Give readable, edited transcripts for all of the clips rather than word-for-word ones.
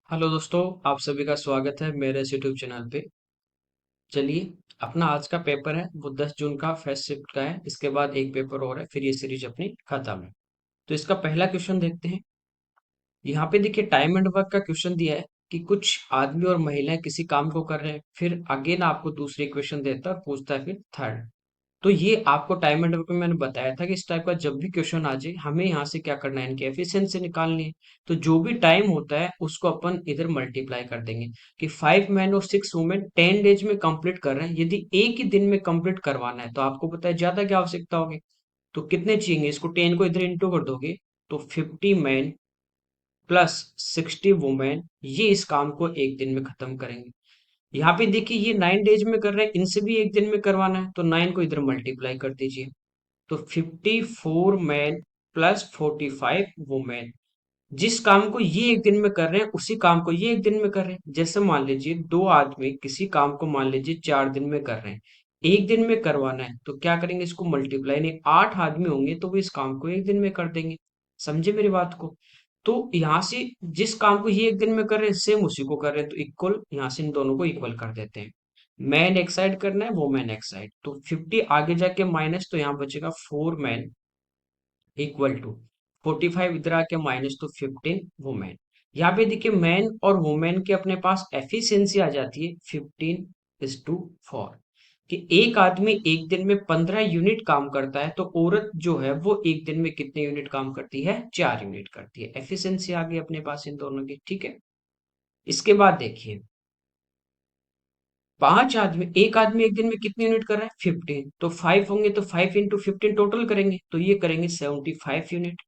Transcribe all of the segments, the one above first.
Hello दोस्तों, आप सभी का स्वागत है मेरे इस यूट्यूब चैनल पे। चलिए, अपना आज का पेपर है वो 10 जून का फर्स्ट शिफ्ट का है। इसके बाद एक पेपर और है, फिर ये सीरीज अपनी खत्म है। तो इसका पहला क्वेश्चन देखते हैं। यहाँ पे देखिए टाइम एंड वर्क का क्वेश्चन दिया है कि कुछ आदमी और महिलाएं किसी काम को कर रहे हैं। फिर अगेन आपको दूसरे क्वेश्चन देता है और पूछता है फिर थर्ड। तो ये आपको टाइम एंड वर्क में मैंने बताया था कि इस टाइप का जब भी क्वेश्चन आ जाए हमें यहाँ से क्या करना है, इनकी एफिशिएंसी निकालनी है। तो जो भी टाइम होता है उसको अपन इधर मल्टीप्लाई कर देंगे कि 5 मैन और 6 वुमेन 10 डेज में कंप्लीट कर रहे हैं। यदि एक ही दिन में कंप्लीट करवाना है तो आपको पता है ज्यादा क्या आवश्यकता होगी। तो कितने चाहिए, इसको 10 को इधर इंटू कर दोगे तो 50 मैन प्लस 60 वुमेन ये इस काम को एक दिन में खत्म करेंगे। यहाँ पे देखिए ये 9 डेज में कर रहे हैं, इनसे भी एक दिन में करवाना है तो 9 को इधर मल्टीप्लाई कर दीजिए। तो 54 मैन प्लस 45 वुमेन जिस काम को ये एक दिन में कर रहे हैं उसी काम को ये एक दिन में कर रहे हैं। जैसे मान लीजिए दो आदमी किसी काम को मान लीजिए 4 दिन में कर रहे हैं, एक दिन में करवाना है तो क्या करेंगे, इसको मल्टीप्लाई, नहीं 8 आदमी होंगे तो वो इस काम को एक दिन में कर देंगे। समझे मेरी बात को। तो यहाँ से जिस काम को ये एक दिन में कर रहे हैं सेम उसी को कर रहे हैं तो इक्वल, यहाँ से इन दोनों को इक्वल कर देते हैं। मैन एक साइड करना है, वो मैन एक साइड, तो 50 आगे जाके माइनस, तो यहाँ बचेगा 4 मैन इक्वल टू 45 इधर आके माइनस, तो 15 वुमेन। यहाँ पे देखिए मैन और वुमेन के अपने पास एफिशिएंसी आ जाती है 15:4 कि एक आदमी एक दिन में 15 यूनिट काम करता है तो औरत जो है वो एक दिन में कितने यूनिट काम करती है, 4 यूनिट करती है। एफिशिएंसी आ गई अपने पास इन दोनों की, ठीक है। इसके बाद देखिए पांच आदमी, एक आदमी एक दिन में कितने यूनिट कर रहा है, 15, तो 5 होंगे तो 5 × 15 टोटल करेंगे तो ये करेंगे 75 यूनिट।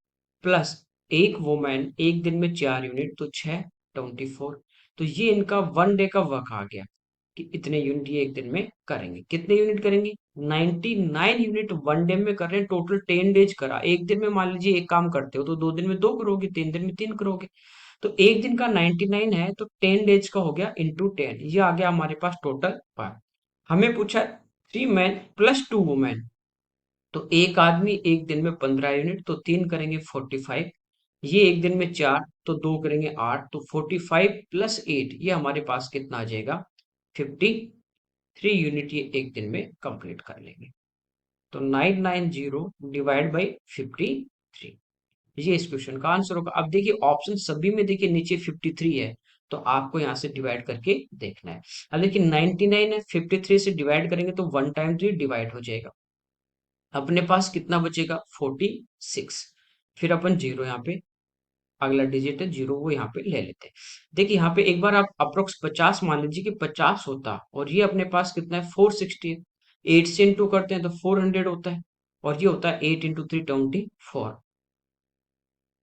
प्लस एक वुमेन एक दिन में 4 यूनिट तो 6, 24। तो ये इनका 1 डे का वर्क आ गया कि इतने यूनिट ये एक दिन में करेंगे। कितने यूनिट करेंगे, 99 यूनिट 1 डे में कर रहे हैं। टोटल 10 डेज करा। एक दिन में मान लीजिए एक काम करते हो तो 2 दिन में 2 करोगे, 3 दिन में 3 करोगे। तो एक दिन का 99 है तो 10 डेज का हो गया इंटू 10, ये आ गया हमारे पास टोटल पर। हमें पूछा 3 मैन प्लस 2 वुमेन, तो एक आदमी एक दिन में 15 यूनिट तो तीन करेंगे 45, ये एक दिन में चार तो दो करेंगे 8, तो 45 + 8 ये हमारे पास कितना आ जाएगा, 53 यूनिट ये एक दिन में कंप्लीट कर लेंगे। तो 990 डिवाइड बाई 53, ये इस क्वेश्चन का आंसर होगा। अब देखिए ऑप्शन सभी में देखिए नीचे 53 है तो आपको यहाँ से डिवाइड करके देखना है। अब देखिए 99 है, 53 से डिवाइड करेंगे तो 1 टाइम 3 डिवाइड हो जाएगा। अपने पास कितना बचेगा, 46। फिर अपन जीरो यहाँ पे, अगला डिजिट है जीरो वो यहाँ पे ले लेते हैं। देखिए यहाँ पे एक बार आप अप्रोक्स 50 मान लीजिए कि 50 होता और ये अपने पास कितना है 460 है। 8 से इंटू करते हैं तो 400 होता है और ये होता है 8 × 3 = 24।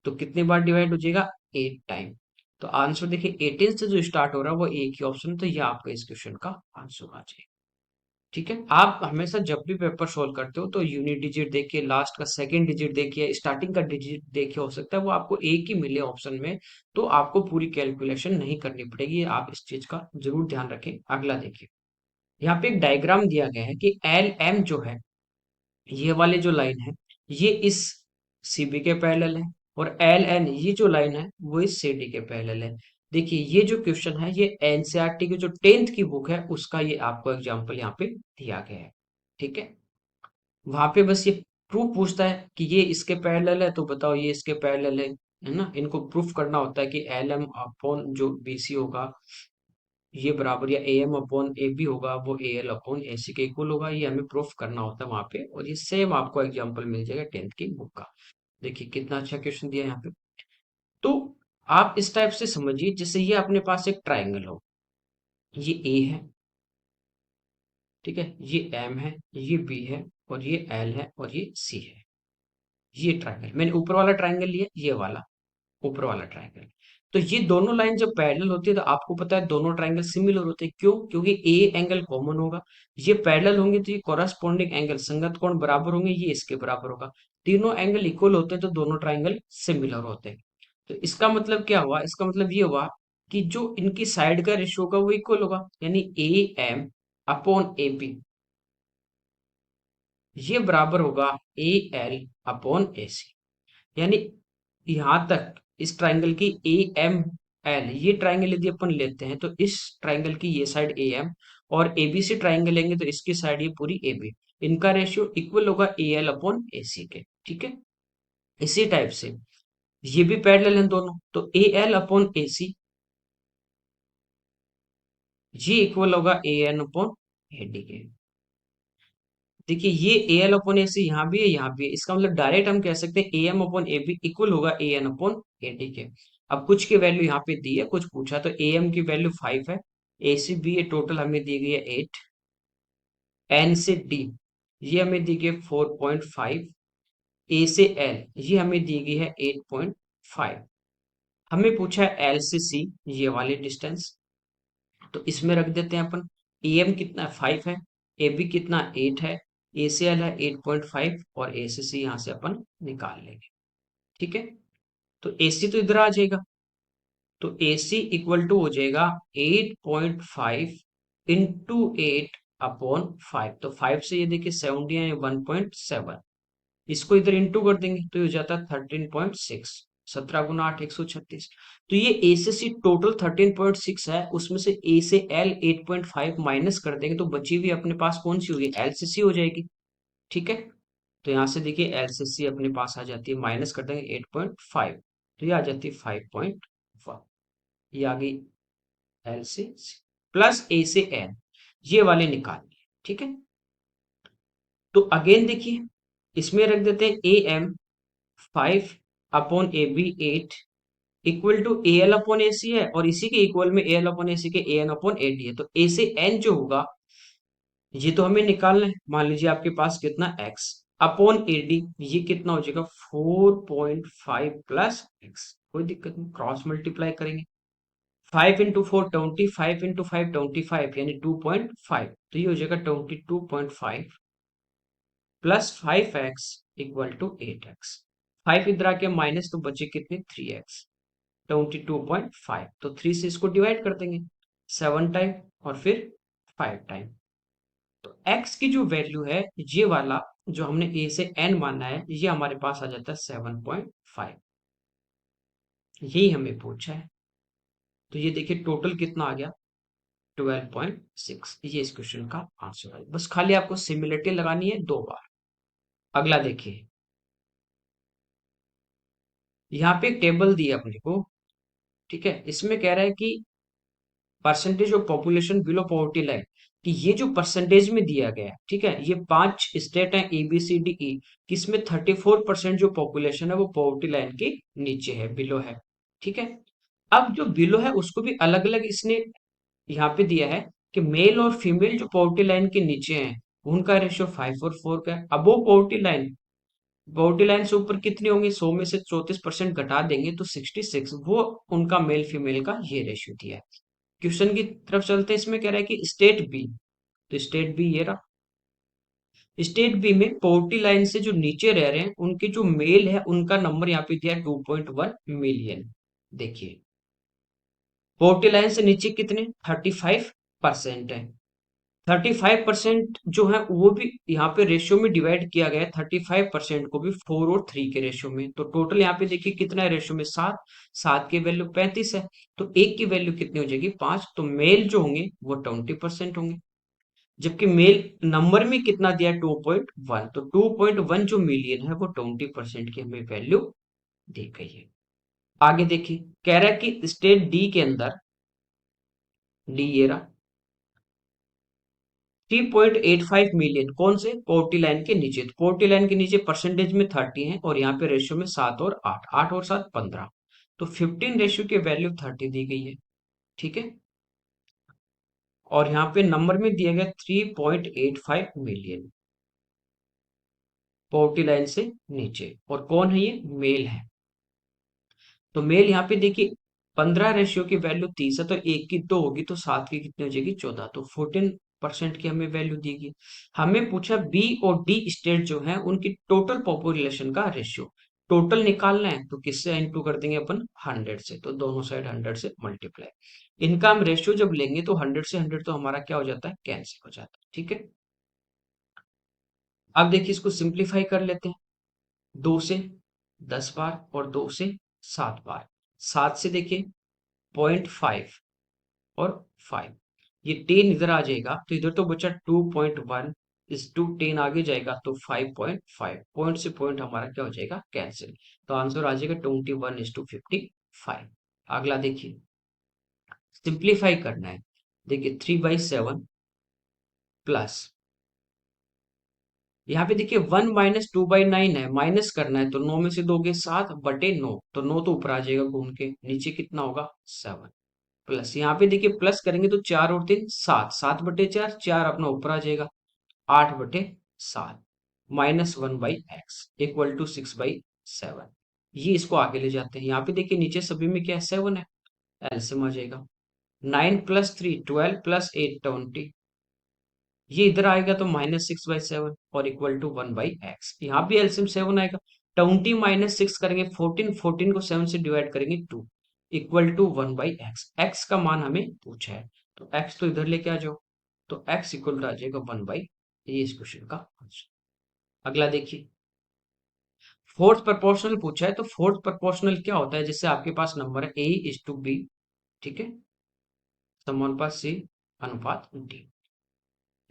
तो कितनी बार डिवाइड हो जाएगा, 8 टाइम। तो आंसर देखिए 18 से जो स्टार्ट हो रहा है वो एक ही ऑप्शन है, तो ये आपका इस क्वेश्चन का आंसर आ जाएगा। ठीक है। आप हमेशा जब भी पेपर सोल्व करते हो तो यूनिट डिजिट देखिए, लास्ट का सेकंड डिजिट देखिए, स्टार्टिंग का डिजिट देखिए, हो सकता है वो आपको एक ही मिले ऑप्शन में, तो आपको पूरी कैलकुलेशन नहीं करनी पड़ेगी। आप इस चीज का जरूर ध्यान रखें। अगला देखिए, यहाँ पे एक डायग्राम दिया गया है कि एल एम जो है, ये वाली जो लाइन है ये इस सीबी के पैरेलल है, और एल एन ये जो लाइन है वो इस सीडी के पैरेलल है। देखिए ये जो क्वेश्चन है ये एनसीईआरटी की जो 10th की बुक है उसका ये आपको एग्जांपल यहाँ पे दिया गया है। ठीक है। वहां पे बस ये प्रूफ पूछता है कि ये इसके पैरेलल है तो बताओ ये इसके पैरेलल है ना। इनको प्रूफ करना होता है कि एल एम अपॉन जो बीसी होगा ये बराबर, या A M upon A B होगा वो ए एल अपॉन ए सी के इक्वल होगा। ये हमें प्रूफ करना होता है वहां पे, और ये सेम आपको एग्जांपल मिल जाएगा 10th की बुक का। देखिए कितना अच्छा क्वेश्चन दिया है यहाँ पे। तो आप इस टाइप से समझिए जैसे ये अपने पास एक ट्राइंगल हो, ये ए है, ठीक है, ये एम है, ये बी है, और ये एल है, और ये सी है। ये ट्राइंगल मैंने ऊपर वाला ट्राइंगल लिया, ये वाला ऊपर वाला ट्राइंगल। तो ये दोनों लाइन जब पैरेलल होती है तो आपको पता है दोनों ट्राइंगल सिमिलर होते हैं। क्यों, क्योंकि ए एंगल कॉमन होगा। ये पैरेलल होंगे तो ये कॉरस्पॉन्डिंग एंगल, संगत कोण बराबर होंगे, ये इसके बराबर होगा। तीनों एंगल इक्वल होते हैं तो दोनों ट्राइंगल सिमिलर होते हैं। तो इसका मतलब क्या हुआ, इसका मतलब ये हुआ कि जो इनकी साइड का रेशियो होगा वो इक्वल होगा, यानी A M upon A B ये बराबर होगा ए एल अपॉन ए सी। यानी यहां तक इस ट्राइंगल की ए एम एल, ये ट्राइंगल यदि अपन लेते हैं तो इस ट्राइंगल की ये साइड ए एम, और एबीसी ट्राइंगल लेंगे तो इसकी साइड ये पूरी ए बी, इनका रेशियो इक्वल होगा ए एल अपॉन ए सी के। ठीक है, इसी टाइप से ये भी पैरेलल हैं दोनों, तो ए एल अपॉन ए सी ये इक्वल होगा A N upon A D के। देखिए ये ए एल अपॉन ए सी यहाँ भी है, यहाँ भी है, इसका मतलब डायरेक्ट हम कह सकते हैं A M upon A B equal होगा A N upon A D के। अब कुछ की वैल्यू यहाँ पे दी है, कुछ पूछा, तो ए एम की वैल्यू 5 है, ए सी बी ये टोटल हमें दी गई है 8, एन से डी ये हमें दी गई है 4.5, ए से एल ये हमें दी गई है 8.5। हमें पूछा है एल से सी ये वाली डिस्टेंस, तो इसमें रख देते हैं अपन, ए एम कितना 5 है, ए बी कितना 8 है, ए से एल है 8.5, और ए से सी यहाँ से अपन निकाल लेंगे। ठीक है, तो ए सी तो इधर आ जाएगा, तो ए सी इक्वल टू हो जाएगा 8.5 इंटू 8 अपॉन 5, तो 5 से ये देखिए 70 है 1.7, इसको इधर इंटू कर देंगे तो ये हो जाता है 13.6, 17 × 8 136। तो ये ए से सी टोटल 13.6 है, उसमें से ए से एल 8.5 माइनस कर देंगे तो बची हुई अपने पास कौन सी होगी, एल से सी हो जाएगी। ठीक है, तो यहाँ से देखिए एल से सी अपने पास आ जाती है, माइनस कर देंगे 8.5, तो ये आ जाती है 5.1, ये आ गई एल से सी प्लस ए से एल, ये वाले निकालिए। ठीक है, तो अगेन देखिए इसमें रख देते हैं A M 5 upon A B 8 equal to A L upon A C है, और इसी के इक्वल में ए एल अपॉन ए सी के ए एन अपॉन ए डी है, तो ए से एन जो होगा ये तो हमें निकालना है। मान लीजिए आपके पास कितना एक्स अपॉन ए डी, ये कितना हो जाएगा 4.5 प्लस एक्स, कोई दिक्कत नहीं, क्रॉस मल्टीप्लाई करेंगे, 5 इंटू 4 ट्वेंटी, 5 इंटू 5 25, यानी 2.5, तो ये हो जाएगा 22.5 plus 5x equal to 8x, 5 इधर आके माइनस, तो बचे कितने 3x, 22.5, तो 3 से इसको डिवाइड कर देंगे 7 टाइम और फिर 5 टाइम, तो x की जो वैल्यू है ये वाला जो हमने a से n माना है ये हमारे पास आ जाता है 7.5, यही हमें पूछा है। तो ये देखिए टोटल कितना आ गया 12.6, ये इस क्वेश्चन का आंसर है। बस खाली आपको सिमिलरिटी लगानी है 2 बार। अगला देखिए, यहाँ पे एक टेबल दी है अपने को। ठीक है, इसमें कह रहा है कि percentage of population below poverty line, कि ये जो परसेंटेज में दिया गया है, ठीक है, ये 5 स्टेट हैं A B C D E, किसमें 34% जो पॉपुलेशन है वो पॉवर्टी लाइन के नीचे है, बिलो है। ठीक है, अब जो बिलो है उसको भी अलग अलग इसने यहाँ पे दिया है कि मेल और फीमेल जो पॉवर्टी लाइन के नीचे हैं उनका रेशियो 5 और 4 का है। अब वो पॉवर्टी लाइन से ऊपर कितने होंगे, 100 में से 34% घटा देंगे तो 66, वो उनका मेल फीमेल का ये रेशियो दिया है। क्वेश्चन की तरफ चलते हैं, इसमें कह रहा है कि स्टेट बी, तो स्टेट बी ये रहा, स्टेट बी में पॉवर्टी लाइन से जो नीचे रह रहे हैं उनके जो मेल है उनका नंबर यहाँ पे दिया है 2.1 मिलियन। देखिए पॉवर्टी लाइन से नीचे कितने 35% है, 35% जो है वो भी यहाँ पे रेशियो में डिवाइड किया गया है, 35% को भी 4 और 3 के रेशियो में, तो टोटल यहाँ पे देखिए कितना है रेशियो में 7, 7 की वैल्यू 35 है, तो एक की वैल्यू कितनी हो जाएगी 5, तो मेल जो होंगे वो 20% होंगे, जबकि मेल नंबर में कितना दिया 2.1, तो 2.1 जो मिलियन है वो 20% की हमें वैल्यू दी गई है। आगे देखिए कह रहा है कि स्टेट डी के अंदर, डी ये रहा 3.85 मिलियन कौन से पोवर्टी लाइन के नीचे, तो पोवर्टी लाइन के नीचे परसेंटेज में 30 है और यहाँ पे रेशियो में 7 और 8, 8 और 7 15, तो 15 रेशियो की वैल्यू 30 दी गई है। ठीक है, और यहाँ पे नंबर में दिया गया 3.85 मिलियन पोवर्टी लाइन से नीचे, और कौन है ये मेल है, तो मेल यहाँ पे देखिए 15 रेशियो की वैल्यू 30 है, तो एक की 2 होगी तो 7 की कितनी हो जाएगी 14, तो 14% की हमें वैल्यू दी गई। हमें पूछा बी और डी स्टेट जो है उनकी टोटल पॉपुलेशन का रेशियो, टोटल निकालना है तो किससे इंटू कर देंगे अपन 100 से, तो दोनों साइड 100 से मल्टीप्लाई, इनका हम रेशियो जब लेंगे तो 100 से 100 तो हमारा क्या हो जाता है कैंसिल हो जाता है। ठीक है, अब देखिए इसको सिंप्लीफाई कर लेते हैं, 2 से 10 बार और 2 से 7 बार, 7 से देखिए 0.5 और 5, ये 10 इधर आ जाएगा तो इधर तो बचा 2.1, इस 10 आगे जाएगा तो 5.5, पॉइंट से पॉइंट हमारा क्या हो जाएगा, कैंसिल। तो आंसर आ जाएगा 21:55। अगला देखिए, सिंप्लीफाई करना है। देखिए 3/7 प्लस, यहाँ पे देखिए 1 माइनस 2/9 है, माइनस करना है तो 9 में से दोगे 7/9, तो 9 तो ऊपर आ जाएगा घूम के, नीचे कितना होगा 7, प्लस यहाँ पे देखिए प्लस करेंगे तो 4 और 3 7, 7/4, 4 अपना ऊपर आ जाएगा, 8/7, -1/x इक्वल टू 6/7। ये इसको आगे ले जाते हैं, यहाँ पे देखिए नीचे सभी में क्या है, 7 है, एलसीएम आ जाएगा। 9 + 3 12 + 8 20, ये इधर आएगा तो -6/7 और इक्वल टू 1/x, यहाँ भी एलसीएम 7 आएगा। 20 -6 करेंगे 14, 14 को 7 से डिवाइड करेंगे 2, इक्वल टू 1/x, x का मान हमें पूछा है तो x तो इधर लेके आ जाओ, तो x इक्वल टू आ जाएगा 1/, ये इस क्वेश्चन का आंसर। अगला देखिए, फोर्थ प्रोपोर्शनल पूछा है, तो फोर्थ प्रोपोर्शनल क्या होता है, जैसे आपके पास नंबर है A:B, ठीक है, समानुपात C अनुपात D,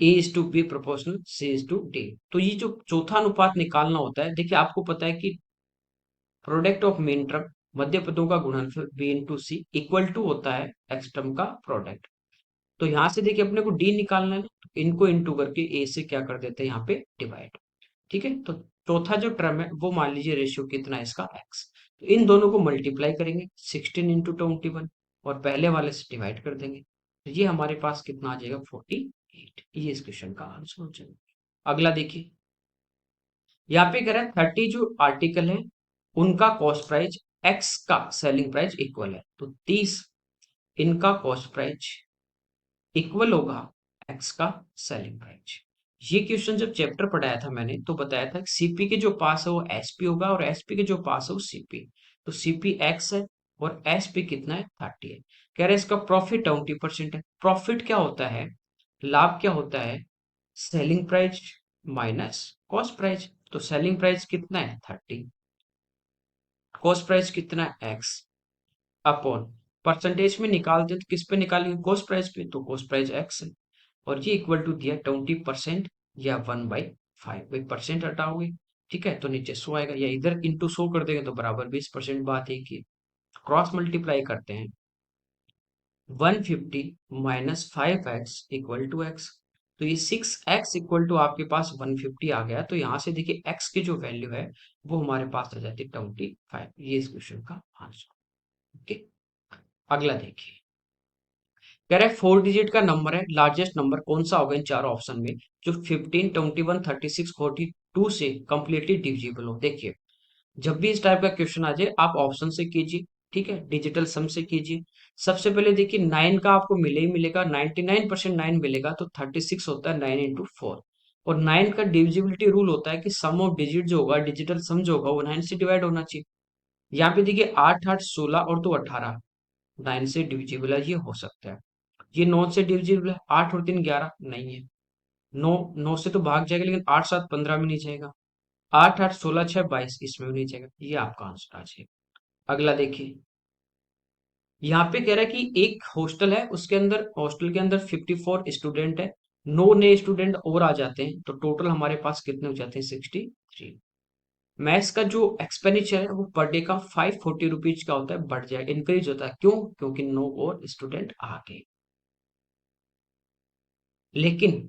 A:B प्रोपोर्शनल C:D। तो ये जो चौथा अनुपात निकालना होता है, देखिए आपको पता है कि प्रोडक्ट ऑफ मेन टर्म, मध्य पदों का गुणनफल B/C इक्वल टू होता है एक्स टर्म का प्रोडक्ट। तो यहाँ से देखिए अपने को D निकालना है, तो इनको इंटू करके A से क्या कर देते हैं यहाँ पे डिवाइड, ठीक है। तो चौथा जो टर्म है वो मान लीजिए रेशियो कितना है इसका, x, तो इन दोनों को मल्टीप्लाई करेंगे 16 × 21 और पहले वाले से डिवाइड कर देंगे, तो ये हमारे पास कितना आ जाएगा 48, ये इस क्वेश्चन का आंसर हो जाएगा। अगला देखिए, यहाँ पे कह रहा है 30 जो आर्टिकल है उनका कॉस्ट प्राइस x का सेलिंग प्राइस इक्वल है, तो 30 इनका कॉस्ट प्राइस इक्वल होगा x का सेलिंग प्राइस। ये क्वेश्चन जब चैप्टर पढ़ाया था मैंने तो बताया था कि सीपी के जो पास है वो एसपी होगा और एसपी के जो पास है वो सीपी, तो सीपी एक्स है और एसपी कितना है 30 है। कह रहे हैं इसका प्रॉफिट 20% है। प्रॉफिट क्या होता है, लाभ क्या होता है, selling price minus cost price, तो सेलिंग प्राइस कितना है 30, कॉस्ट प्राइस कितना है एक्स, अपॉन परसेंटेज में निकालते हैं तो किस पे निकालेंगे, कॉस्ट प्राइस पे, तो कॉस्ट प्राइस एक्स है, और ये इक्वल टू दिया 20% या 1/5, एक परसेंट हटाओगे, ठीक है, तो नीचे 100 आएगा, या इधर इंटू 100 कर देंगे तो बराबर 20%, बात एक ही। क्रॉस मल्टीप्लाई करते हैं, 150 -5x इक्वल टू एक्स, तो ये 6x इक्वल टू आपके पास 150 आ गया, तो यहाँ से देखिए x की जो वैल्यू है वो हमारे पास आ जाती है 25, ये इस क्वेश्चन का आंसर। ओके, अगला देखिए, कह रहा है 4 डिजिट का नंबर है, लार्जेस्ट नंबर कौन सा होगा इन चारों ऑप्शन में जो 15, 21, 36, 42 से कंप्लीटली डिविजिबल हो। देखिए जब भी इस टाइप का क्वेश्चन आ जाए आप ऑप्शन से कीजिए, ठीक है, डिजिटल सम से कीजिए। सबसे पहले देखिए 9 का आपको मिले ही मिलेगा, 99% 9 मिलेगा, तो 36 होता है 9 × 4, और 9 का डिविजिबिलिटी रूल होता है कि सम ऑफ डिजिट जो होगा, डिजिटल सम जो होगा वो 9 से डिवाइड होना चाहिए। यहाँ पे देखिए 8 8 16 और 2 18, 9 से डिविजिबल है, ये हो सकता है। ये 9 से डिविजिबल है, 8 और 3 11 नहीं है, 9 9 से तो भाग जाएगा लेकिन 8 7 15 में नहीं जाएगा, 8 8 16 6 22 इसमें भी नहीं जाएगा, ये आपका आंसर आ जाएगा। अगला देखिए, यहाँ पे कह रहा है कि एक हॉस्टल है, उसके अंदर हॉस्टल के अंदर 54 स्टूडेंट है, 9 नए स्टूडेंट और आ जाते हैं, तो टोटल हमारे पास कितने हो जाते हैं 63। मैथ्स का जो एक्सपेंडिचर है वो पर डे का 540 रुपीज का होता है, बढ़ जाए इंक्रीज होता है, क्यों, क्योंकि 9 और स्टूडेंट आ गए। लेकिन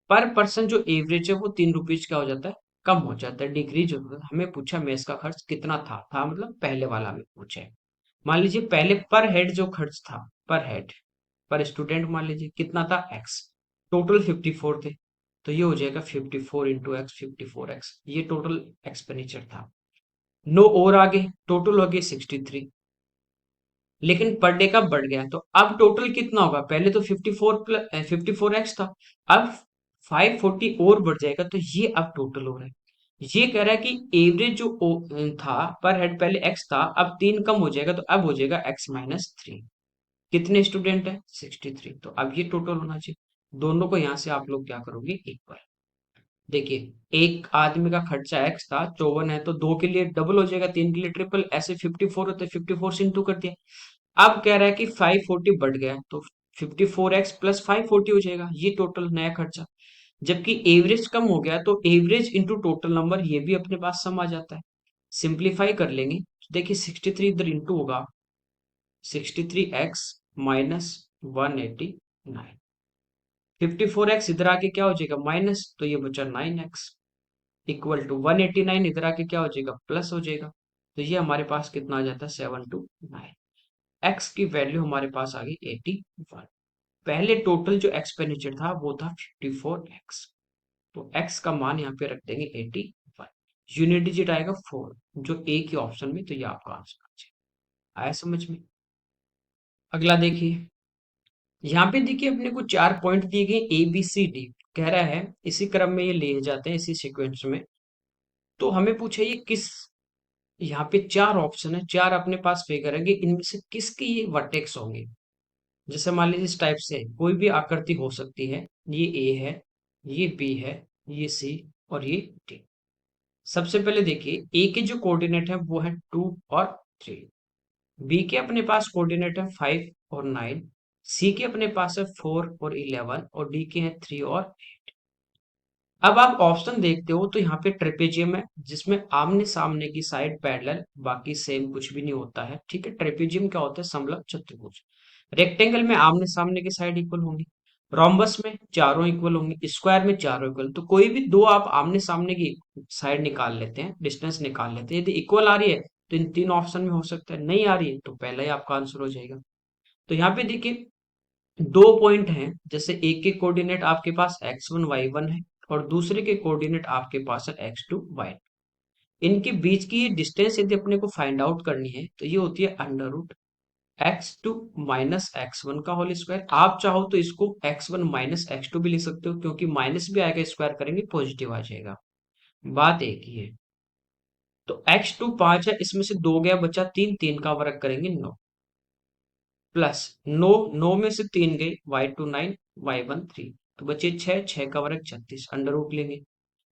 पर पर्सन जो एवरेज है वो 3 रुपीज का हो जाता है, कम हो जाता है, डिक्रीज होता है। हमें पूछा मेस का खर्च कितना था मतलब पहले वाला में पूछा है। मान लीजिए पहले पर हेड जो खर्च था, पर हेड पर स्टूडेंट मान लीजिए कितना था एक्स, टोटल 54 थे, तो ये हो जाएगा 54 × x, 54x, ये टोटल एक्सपेंडिचर था। नो और आगे टोटल हो गया 63, लेकिन पर डे का बढ़ गया, तो अब टोटल कितना होगा, पहले तो 54x था, अब 540 और बढ़ जाएगा, तो ये अब टोटल हो रहा है। ये कह रहा है कि एवरेज जो था पर हेड, पहले x था, अब 3 कम हो जाएगा, तो अब हो जाएगा x-3। कितने स्टूडेंट है 63, तो अब ये टोटल होना चाहिए। दोनों को यहां से आप लोग क्या करोगे इक्वल। देखिए एक आदमी का खर्चा x था 54 है, तो 2 के लिए डबल हो जाएगा, 3 के लिए ट्रिपल, ऐसे 54 होते 54 से इंटू कर दिया, अब कह रहा है कि 540 बढ़ गया तो 54x प्लस 540 हो जाएगा, ये टोटल नया खर्चा। जबकि एवरेज कम हो गया तो एवरेज इंटू टोटल नंबर, ये भी अपने पास सम आ जाता है। सिंप्लीफाई कर लेंगे तो देखिए 63 इधर इंटू होगा, 63x माइनस 189, 54x इधर आके क्या हो जाएगा माइनस, तो ये बचा 9x इक्वल टू 189 इधर आके क्या हो जाएगा प्लस हो जाएगा। तो ये हमारे पास कितना आ जाता है 729, एक्स की वैल्यू हमारे पास आ गई 81। पहले टोटल जो एक्सपेंडिचर था वो था 54x, तो x का मान यहाँ पे रख देंगे 81, यूनिट डिजिट आएगा 4 जो ए के ऑप्शन में, तो ये आपका आंसर आ जाएगा। आया समझ में? अगला देखिए, यहाँ पे देखिए अपने को 4 पॉइंट दिए गए ए बी सी डी, कह रहा है इसी क्रम में ये लिए जाते हैं इसी सीक्वेंस में। तो हमें पूछा ये किस, यहाँ पे 4 ऑप्शन है, 4 अपने पास फिगर है कि इनमें से किसके ये वर्टेक्स होंगे। जैसे मान लीजिए इस टाइप से कोई भी आकृति हो सकती है, ये ए है, ये बी है, ये सी और ये डी। सबसे पहले देखिए ए के जो कोऑर्डिनेट है वो है 2 और 3, बी के अपने पास कोऑर्डिनेट है 5 और 9, सी के अपने पास है 4 और 11 और डी के हैं 3 और। अब आप ऑप्शन देखते हो तो यहाँ पे ट्रेपेजियम है जिसमें आमने सामने की साइड पैरेलल, बाकी सेम कुछ भी नहीं होता है, ठीक है। ट्रेपेजियम क्या होता है, समलंब चतुर्भुज। रेक्टेंगल में आमने सामने की साइड इक्वल होंगी, रोम्बस में चारों इक्वल होंगी, स्क्वायर में चारों इक्वल। तो कोई भी दो आप आमने सामने की साइड निकाल लेते हैं, डिस्टेंस निकाल लेते हैं, यदि इक्वल आ रही है तो इन तीन ऑप्शन में हो सकता है, नहीं आ रही है तो पहला ही आपका आंसर हो जाएगा। तो यहाँ पे देखिए दो पॉइंट हैं, जैसे एक के कोऑर्डिनेट आपके पास x1 y1 है और दूसरे के कोऑर्डिनेट आपके पास है x2 y, इनके बीच की डिस्टेंस यदि अपने को फाइंड आउट करनी है तो ये होती है under root x2 minus x1 का होल स्क्वायर। आप चाहो तो इसको x1 माइनस x2 भी लिख सकते हो, क्योंकि माइनस भी आएगा, स्क्वायर करेंगे पॉजिटिव आ जाएगा। बात एक ही है। तो x2 5 है, इसमें से दो गया बचा तीन, तीन का वर्ग करेंगे 9, प्लस 9, 9 में से 3 गए, y2 9, y1 3, तो बचे 6, 6 का वर्ग 36, अंडर रूट लेंगे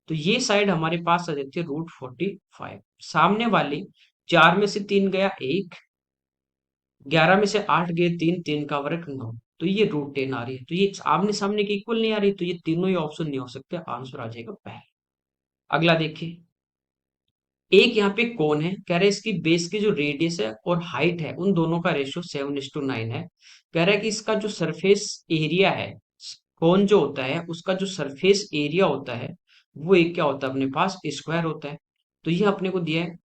तो ये साइड हमारे पास आ जाती है √45। सामने वाली 4 में से 3 गया 1, 11 में से 8 गए 3, 3 का वर्ग 9, तो ये √10 आ रही है। तो ये आमने सामने के इक्वल नहीं आ रही, तो ये तीनों ही ऑप्शन नहीं हो सकते, आंसर आ जाएगा पहला। अगला देखिए, एक यहाँ पे कोन है, कह रहा है इसकी बेस की जो रेडियस है और हाइट है उन दोनों का रेशियो 7:9 है। कह रहा है कि इसका जो सरफेस एरिया है, कोन जो होता है उसका जो सरफेस एरिया होता है वो एक क्या होता है अपने पास स्क्वायर होता है। तो ये अपने को दिया है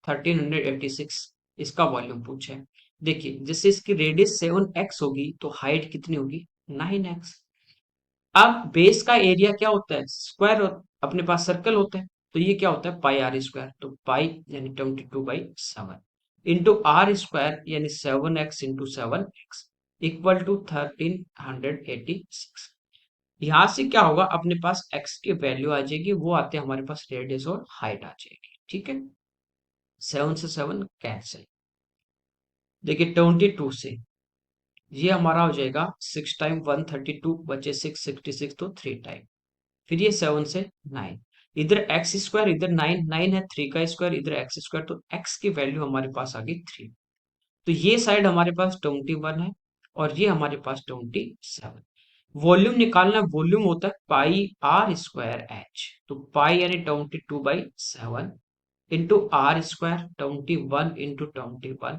1386, इसका वॉल्यूम पूछा है। देखिए जैसे इसकी रेडियस 7x होगी तो हाइट कितनी होगी 9x। अब बेस का एरिया क्या होता है स्क्वायर, अपने पास सर्कल होता है, तो ये क्या होता है पाई आर स्क्वायर, तो पाई यानी 22/7 इंटू आर स्क्वायर यानी 7x into 7x equal to 1386। यहां से क्या होगा अपने पास x की वैल्यू आ जाएगी, वो आते हैं हमारे पास रेडियस और हाइट आ जाएगी, ठीक है। 7 से 7 कैंसिल, देखिए 22 से ये हमारा हो जाएगा 6 टाइम 132 बचे 666, तो 3 टाइम, फिर ये 7 से 9, इधर एक्स स्क्वायर इधर 9, 9 है 3 का स्क्वायर इधर एक्स स्क्वायर, तो एक्स की वैल्यू हमारे पास आ गई 3। तो ये साइड हमारे पास 21 है और ये हमारे पास 27। वॉल्यूम निकालना, वॉल्यूम होता है पाई आर स्क्वायर एच, तो पाई यानी 22/7 into R square 21 into 21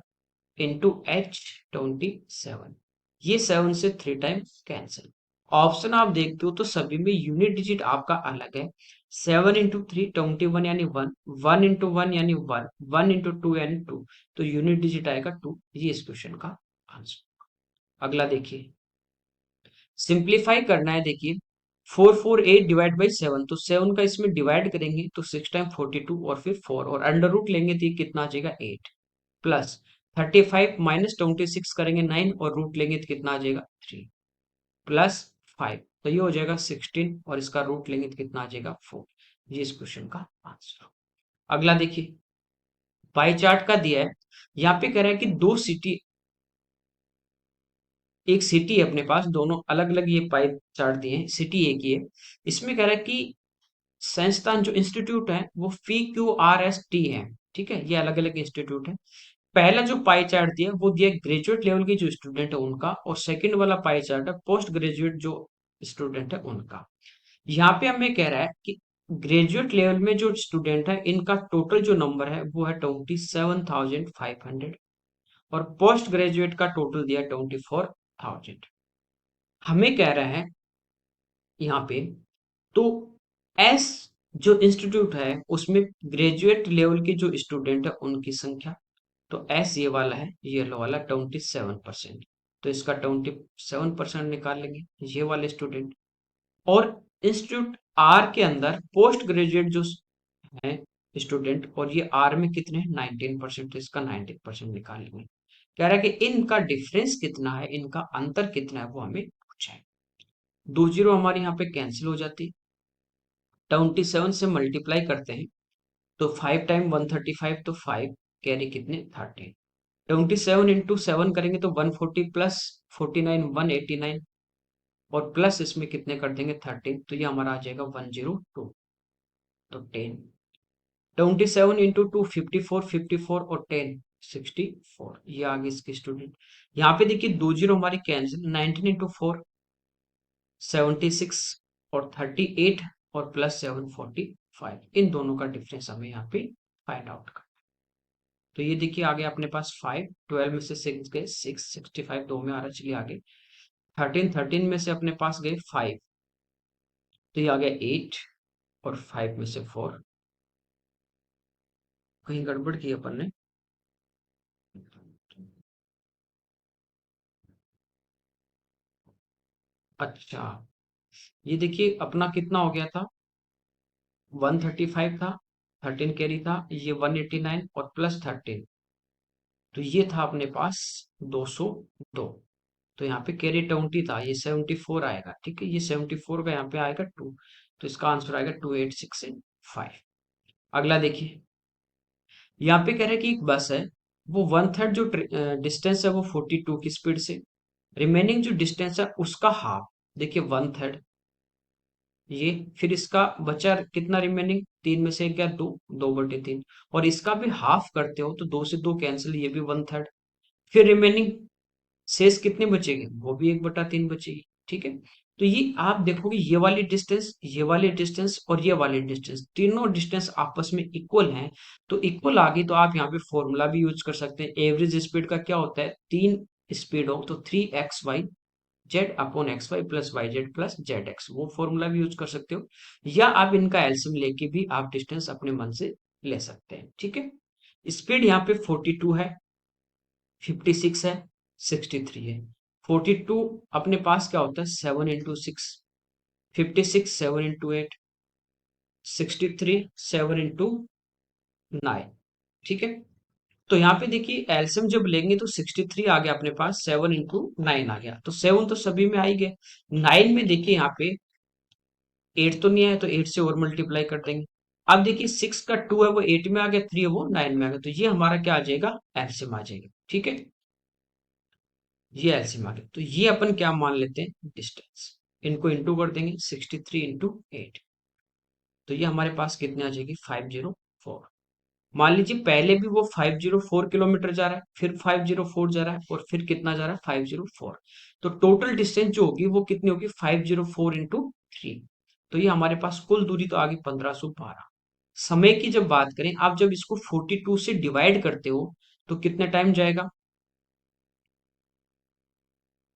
into H 27, ये 7 से 3 टाइम कैंसिल। ऑप्शन आप देखते हो तो सभी में यूनिट डिजिट आपका अलग है। 7 इंटू 3 21 यानी 1, 1 इंटू 1 यानी 1, 1 इंटू 2 यानी 2, तो यूनिट डिजिट आएगा 2, ये इस क्वेश्चन का आंसर। अगला देखिए, सिंप्लीफाई करना है, देखिए 448 डिवाइड बाई 7, तो 7 का इसमें डिवाइड करेंगे तो 6 टाइम 42 और फिर 4 और अंडर रूट लेंगे तो ये कितना आ जाएगा 8, प्लस 35 माइनस 26 करेंगे 9 और रूट लेंगे तो कितना आ जाएगा 3, प्लस 5, तो ये हो जाएगा 16 और इसका रूट लेंगे तो कितना आ जाएगा 4, ये इस क्वेश्चन का आंसर। अगला देखिए, पाई चार्ट का दिया है, यहाँ पे कह रहा है कि दो सिटी, एक सिटी है अपने पास, दोनों अलग अलग ये पाई चार्ट दिए हैं, सिटी एक ही है। इसमें कह रहा है कि संस्थान जो इंस्टीट्यूट है वो फी क्यू आर एस टी है, ठीक है, ये अलग अलग इंस्टीट्यूट है। पहला जो पाई चार्ट दिया वो दिया ग्रेजुएट लेवल के जो स्टूडेंट है उनका, और सेकंड वाला पाई चार्ट है पोस्ट ग्रेजुएट जो स्टूडेंट है उनका। यहाँ पे हमें कह रहा है कि ग्रेजुएट लेवल में जो स्टूडेंट है इनका टोटल जो नंबर है वो है 27,500, और पोस्ट ग्रेजुएट का टोटल दिया 24,000। हमें कह रहा है यहाँ पे, तो एस जो इंस्टीट्यूट है उसमें ग्रेजुएट लेवल के जो स्टूडेंट है उनकी संख्या, तो एस ये वाला है, ये वाला 27%, तो इसका 27% निकाल लेंगे ये वाले स्टूडेंट। और इंस्टीट्यूट आर के अंदर पोस्ट ग्रेजुएट जो है स्टूडेंट, और ये आर में कितने 19%, तो इसका 19% निकाल लेंगे। कह रहा है कि इनका डिफरेंस कितना है, इनका अंतर कितना है वो हमें पूछा है। दो जीरो हमारे यहाँ पे कैंसिल हो जाती है, 27 से मल्टीप्लाई करते हैं तो 5 टाइम 135, तो 5 कैरी कितने 13, 27 इंटू 7 करेंगे तो 140 प्लस 49 189, और प्लस इसमें कितने कर देंगे 13, तो ये हमारा आ जाएगा 102, तो 10, 27 इंटू 2 54, 54 और 10 64, ये आगे इसके स्टूडेंट। यहाँ पे देखिए दो जीरो हमारी कैंसिल, 19 इंटू 4 76 और 38 और प्लस 745, इन दोनों का डिफरेंस हमें यहाँ पे फाइंड आउट करना। तो ये देखिए आगे अपने पास 5, 12 में से 6 गए 6, 65 दो में आ रहा, चलिए आगे 13, 13 में से अपने पास गए 5, तो ये आ गया 8, और 5 में से 4, कहीं गड़बड़ की अपन ने। अच्छा, ये देखिए अपना कितना हो गया था, 135 था, 13 कैरी था, ये 189 और प्लस 13, तो ये था अपने पास 202। तो यहाँ पे कैरी 20 था, ये 74 आएगा, ठीक है, ये 74 का यहाँ पे आएगा 2, तो इसका आंसर आएगा 2865। अगला देखिए, यहाँ पे कह रहा है कि एक बस है, वो वन थर्ड जो डिस्टेंस है वो 42 की स्पीड से, रिमेनिंग जो डिस्टेंस है उसका हाफ, देखिए वन थर्ड, ये फिर इसका बचा कितना रिमेनिंग, तीन में से एक गया दो, 2/3, और इसका भी हाफ करते हो तो दो से दो कैंसिल, ये भी वन थर्ड, फिर रिमेनिंग शेष कितने बचेगी, वो भी 1/3 बचेगी, ठीक है। तो ये आप देखोगे ये वाली डिस्टेंस, ये वाली डिस्टेंस और ये वाली डिस्टेंस, तीनों डिस्टेंस आपस में इक्वल हैं, तो इक्वल आ गई तो आप यहाँ पे फॉर्मूला भी यूज कर सकते हैं। एवरेज स्पीड का क्या होता है, तीन स्पीड हो तो 3xy z/xy plus Y Z plus Z X, वो फॉर्मूला भी यूज कर सकते हो, या आप इनका एलसीएम लेके भी आप डिस्टेंस अपने मन से ले सकते हैं, ठीक है। स्पीड यहाँ पे 42 है, 56 है, 63 है। 42 अपने पास क्या होता है 7 इंटू 6, 56 7 इंटू 8, 63 7 इंटू 9, ठीक है। तो यहाँ पे देखिए एलसीएम जब लेंगे तो 63 आ गया अपने पास, 7 इंटू 9 आ गया, तो 7 तो सभी में आ ही गए। 9 में देखिए यहाँ पे 8 तो नहीं आया, तो 8 से और मल्टीप्लाई कर देंगे। अब देखिए 6 का 2 है वो 8 में आ गया, 3 है वो 9 में आ गया, तो ये हमारा क्या आ जाएगा एलसीएम आ जाएगा, ठीक है। ये एलसीएम आ गया, तो ये अपन क्या मान लेते हैं डिस्टेंस, इनको इंटू कर देंगे 63 इंटू 8, तो ये हमारे पास कितने आ जाएगी 504। मान लीजिए पहले भी वो 504 किलोमीटर जा रहा है, फिर 504 जा रहा है, और फिर कितना जा रहा है 504, तो टोटल डिस्टेंस जो होगी वो कितनी होगी 504 इंटू 3, तो ये हमारे पास कुल दूरी तो आ गई 1512। समय की जब बात करें, आप जब इसको 42 से डिवाइड करते हो तो कितने टाइम जाएगा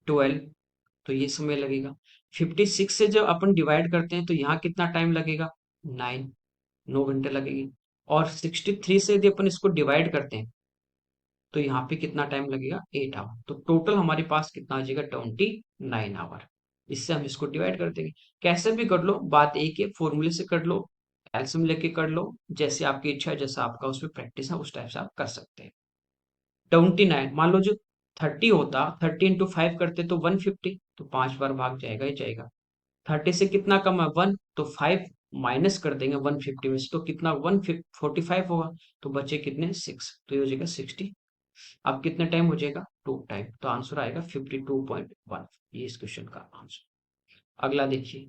12, तो ये समय लगेगा। 56 से जब अपन डिवाइड करते हैं तो यहाँ कितना टाइम लगेगा 9, 9 घंटे लगेगी। और 63 से यदि अपन इसको डिवाइड करते हैं तो यहाँ पे कितना टाइम लगेगा 8 आवर, तो टोटल हमारे पास कितना आ जाएगा 29 आवर। इससे हम इसको डिवाइड कर देंगे, कैसे भी कर लो, बात एक है, फॉर्मूले से कर लो, एल्सियम लेके कर लो, जैसे आपकी इच्छा है, जैसा आपका उसमें प्रैक्टिस है उस टाइप से आप कर सकते हैं। 29, मान लो जो 30 होता, 30 इंटू 5 करते तो 150, तो 5 बार भाग जाएगा ही जाएगा। 30 से कितना कम है 1, तो 5 माइनस कर देंगे 150 में से, तो कितना 145 होगा, तो बचे कितने 6, तो ये हो जाएगा 60। अब कितने टाइम हो जाएगा 2 टाइम, तो आंसर आएगा 52.1, ये इस क्वेश्चन का आंसर। अगला देखिए,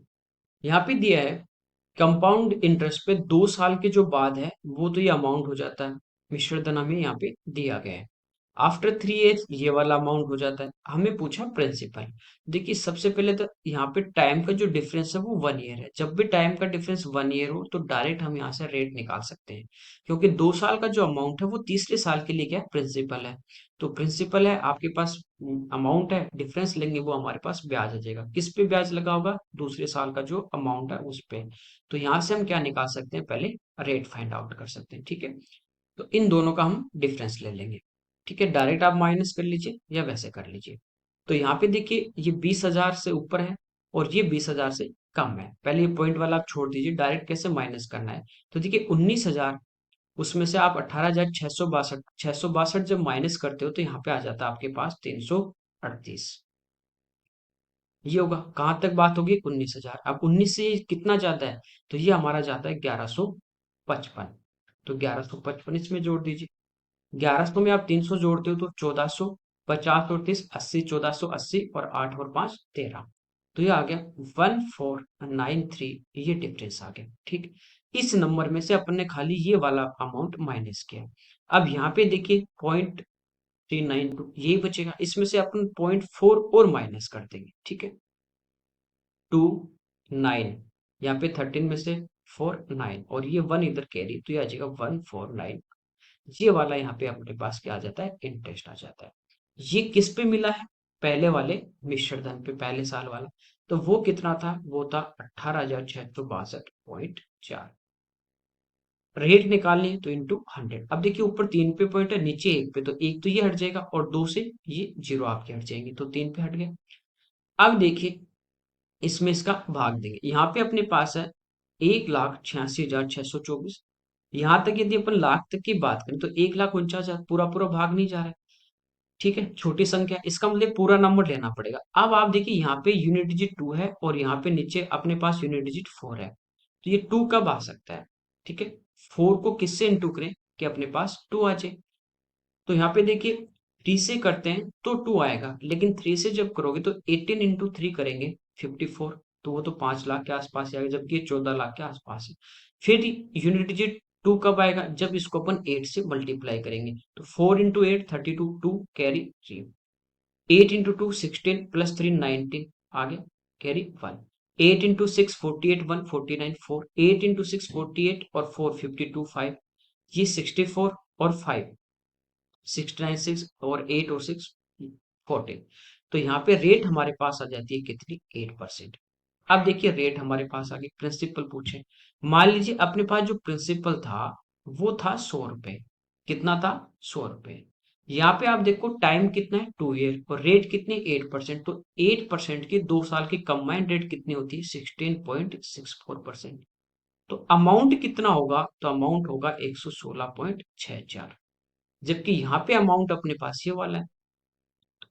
यहाँ पे दिया है कंपाउंड इंटरेस्ट पे 2 साल के जो बाद है वो तो ये अमाउंट हो जाता है, मिश्र धन हमें यहाँ पे दिया गया है। आफ्टर 3 ईयर्स ये वाला अमाउंट हो जाता है। हमें पूछा प्रिंसिपल। देखिए सबसे पहले तो यहाँ पे टाइम का जो डिफरेंस है वो 1 ईयर है। जब भी टाइम का डिफरेंस 1 ईयर हो तो डायरेक्ट हम यहाँ से रेट निकाल सकते हैं, क्योंकि 2 साल का जो अमाउंट है वो तीसरे साल के लिए क्या है, प्रिंसिपल है। तो प्रिंसिपल है, आपके पास अमाउंट है, डिफरेंस लेंगे वो हमारे पास ब्याज आ जाएगा। किस पे ब्याज लगा होगा, दूसरे साल का जो अमाउंट है उस पे। तो यहाँ से हम क्या निकाल सकते हैं, पहले रेट फाइंड आउट कर सकते हैं। ठीक है, तो इन दोनों का हम डिफरेंस ले लेंगे। ठीक है, डायरेक्ट आप माइनस कर लीजिए या वैसे कर लीजिए। तो यहाँ पे देखिए ये 20,000 से ऊपर है और ये 20,000 से कम है। पहले ये पॉइंट वाला आप छोड़ दीजिए, डायरेक्ट कैसे माइनस करना है। तो देखिए 19,000, उसमें से आप 18,662, 662 जब माइनस करते हो तो यहाँ पे आ जाता है आपके पास 338। ये होगा, कहाँ तक बात होगी, 19,000। अब 19 से कितना जाता है, तो ये हमारा जाता है 1155। तो 1155 इसमें जोड़ दीजिए। 1100 में आप 300 जोड़ते हो तो 1400, 50 और 30 80, 1480 और 8 और 5 13। तो ये आ गया 1493, ये डिफरेंस आ गया। ठीक, इस नंबर में से अपन ने खाली ये वाला अमाउंट माइनस किया। अब यहाँ पे देखिए 0.392 यही बचेगा, इसमें से अपन 0.4 और माइनस कर देंगे। ठीक है, 29, यहाँ पे 13 में से 4 9 और ये 1 इधर कैरी, तो ये आ जाएगा 149। ये वाला यहाँ पे अपने पास क्या आ जाता है, इंटरेस्ट आ जाता है। ये किस पे मिला है, पहले वाले मिश्र धन पे, पहले साल वाला। तो वो कितना था, वो था 18,662.4। रेट निकालनी है तो इंटू 100। अब देखिए ऊपर 3 पे पॉइंट है, नीचे 1 पे, तो एक तो ये हट जाएगा और 2 से ये 0 आपके हट जाएंगे, तो 3 पे हट गए। अब देखिए इसमें इसका भाग देंगे। यहाँ पे अपने पास है 1,86,624। यहाँ तक यदि अपन लाख तक की बात करें तो 1,49,000, पूरा पूरा भाग नहीं जा रहा है। ठीक है, छोटी संख्या, इसका मतलब पूरा नंबर लेना पड़ेगा। अब आप देखिए यहाँ पे यूनिट डिजिट 2 है और यहाँ पे नीचे अपने पास यूनिट डिजिट 4 है, तो ये 2 कब आ सकता है। ठीक है, 4 को किससे इंटू करें कि अपने पास 2 आ जाए। तो यहाँ पे देखिए 3 से करते हैं तो 2 आएगा, लेकिन 3 से जब करोगे तो 18 इंटू 3 करेंगे 54, तो वो तो 5 लाख के आसपास ही आएगा, जबकि ये 14 लाख के आसपास है। फिर यूनिट डिजिट 2 कब आएगा, जब इसको अपन 8 से मल्टीप्लाई करेंगे, तो 4 इंटू 8 32, 2 कैरी 3, 8 इंटू 2 16 प्लस 3 19, आगे कैरी 1, 8 इंटू 6 48, 1 49, 4, 8 इंटू 6 48 और 4 52, 5, ये 64 और 5 69, 6 और 8 और 6 14। तो यहाँ पे रेट हमारे पास आ जाती है कितनी, 8%। अब देखिए रेट हमारे पास आ गई, प्रिंसिपल पूछे। मान लीजिए अपने पास जो प्रिंसिपल था वो था 100 रुपए। कितना था, 100 रुपए। यहाँ पे आप देखो टाइम कितना है, 2 ईयर, और रेट कितनी, 8%। तो 8% की 2 साल की कंबाइंड रेट कितनी होती है, 16.64%। तो अमाउंट कितना होगा, तो अमाउंट होगा 116.64। जबकि यहाँ पे अमाउंट अपने पास ये वाला है,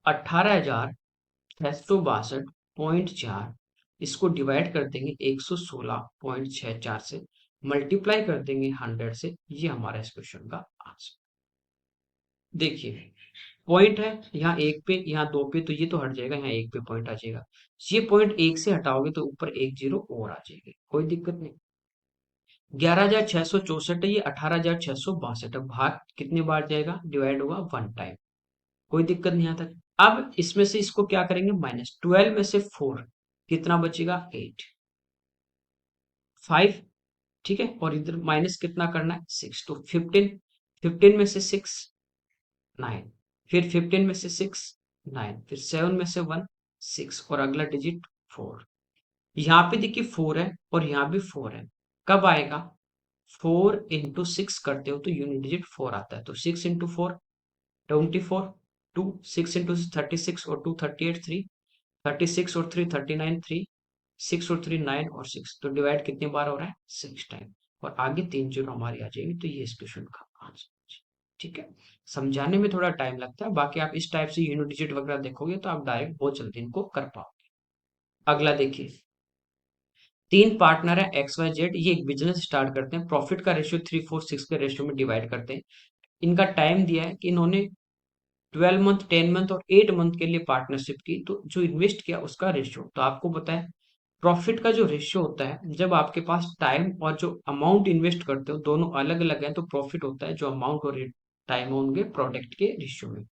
18,662.4। इसको डिवाइड कर देंगे 116.64 से, मल्टीप्लाई कर देंगे 100 से, ये हमारा इस क्वेश्चन का आंसर। देखिए पॉइंट है यहाँ 1 पे, यहाँ 2 पे, तो ये तो हट जाएगा, यहाँ 1 पे पॉइंट आ जाएगा। ये पॉइंट 1 से हटाओगे तो ऊपर 1 जीरो और आ जाएगी, कोई दिक्कत नहीं। 11,664 है, ये 18,662 है, भाग कितने बार जाएगा, डिवाइड होगा 1 टाइम, कोई दिक्कत नहीं आता। अब इसमें से इसको क्या करेंगे, माइनस 12 में से 4 कितना बचेगा, 8, 5। ठीक है, और इधर माइनस कितना करना है, 6, तो 15, 15 में से 6 9, फिर 15 में से 6 9, फिर 7 में से 1 6 और अगला डिजिट 4। यहाँ पे देखिए 4 है और यहाँ भी 4 है, कब आएगा, 4 इंटू 6 करते हो तो यूनिट डिजिट 4 आता है, तो 6 इंटू 4 24, 2 6 इंटू 36 और 2 38 3, 36 और 3 39 3, 6 और 3 9 और 6, तो डिवाइड कितनी बार हो रहा है, 6 टाइम, और आगे 3 जीरो हमारी आ जाएगी, तो ये इस क्वेश्चन का आंसर। ठीक है, समझाने में थोड़ा टाइम लगता है, बाकी आप इस टाइप से यूनिट डिजिट वगैरह देखोगे तो आप डायरेक्ट बहुत जल्दी इनको कर पाओगे। अगला देखिए, 3 पार्टनर है एक्स वाई जेड, ये एक बिजनेस स्टार्ट करते हैं, प्रॉफिट का रेशियो 3:4:6 के रेशियो में डिवाइड करते हैं। इनका टाइम दिया है कि इन्होंने 12 मंथ, 10 मंथ और 8 मंथ के लिए पार्टनरशिप की, तो जो इन्वेस्ट किया उसका रेशियो, तो आपको पता है प्रॉफिट का जो रेशियो होता है, जब आपके पास टाइम और जो अमाउंट इन्वेस्ट करते हो दोनों अलग अलग है, तो प्रॉफिट होता है जो अमाउंट और टाइम होंगे प्रोडक्ट के रेशियो में।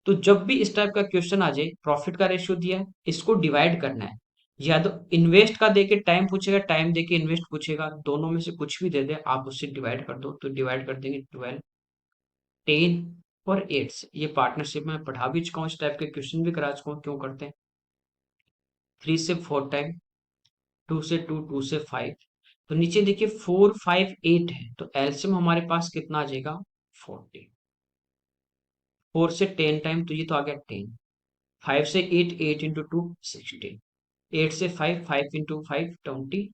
तो जब भी इस टाइप का क्वेश्चन आ जाए, प्रॉफिट का रेशियो दिया है, इसको डिवाइड करना है। या तो इन्वेस्ट का देके टाइम पूछेगा, टाइम देके इन्वेस्ट पूछेगा, दोनों में से कुछ भी दे दे, आप उससे डिवाइड कर दो। तो डिवाइड कर देंगे 12, 10 और 8 से। ये पार्टनरशिप में पढ़ा भी चुका हूँ, इस टाइप के क्वेश्चन भी करा चुका हूँ। क्यों करते हैं? 3 से 4 टाइम, 2 से 2, 2 से 5। तो नीचे देखिए 4, 5, 8 है, तो एलसीएम हमारे पास कितना आ जाएगा? 40। 4 से 10 टाइम, तो ये तो आ गया 10। 5 से 8, 8 इंटू 2, 16। 8 से 5, 5 इंटू 5, 25।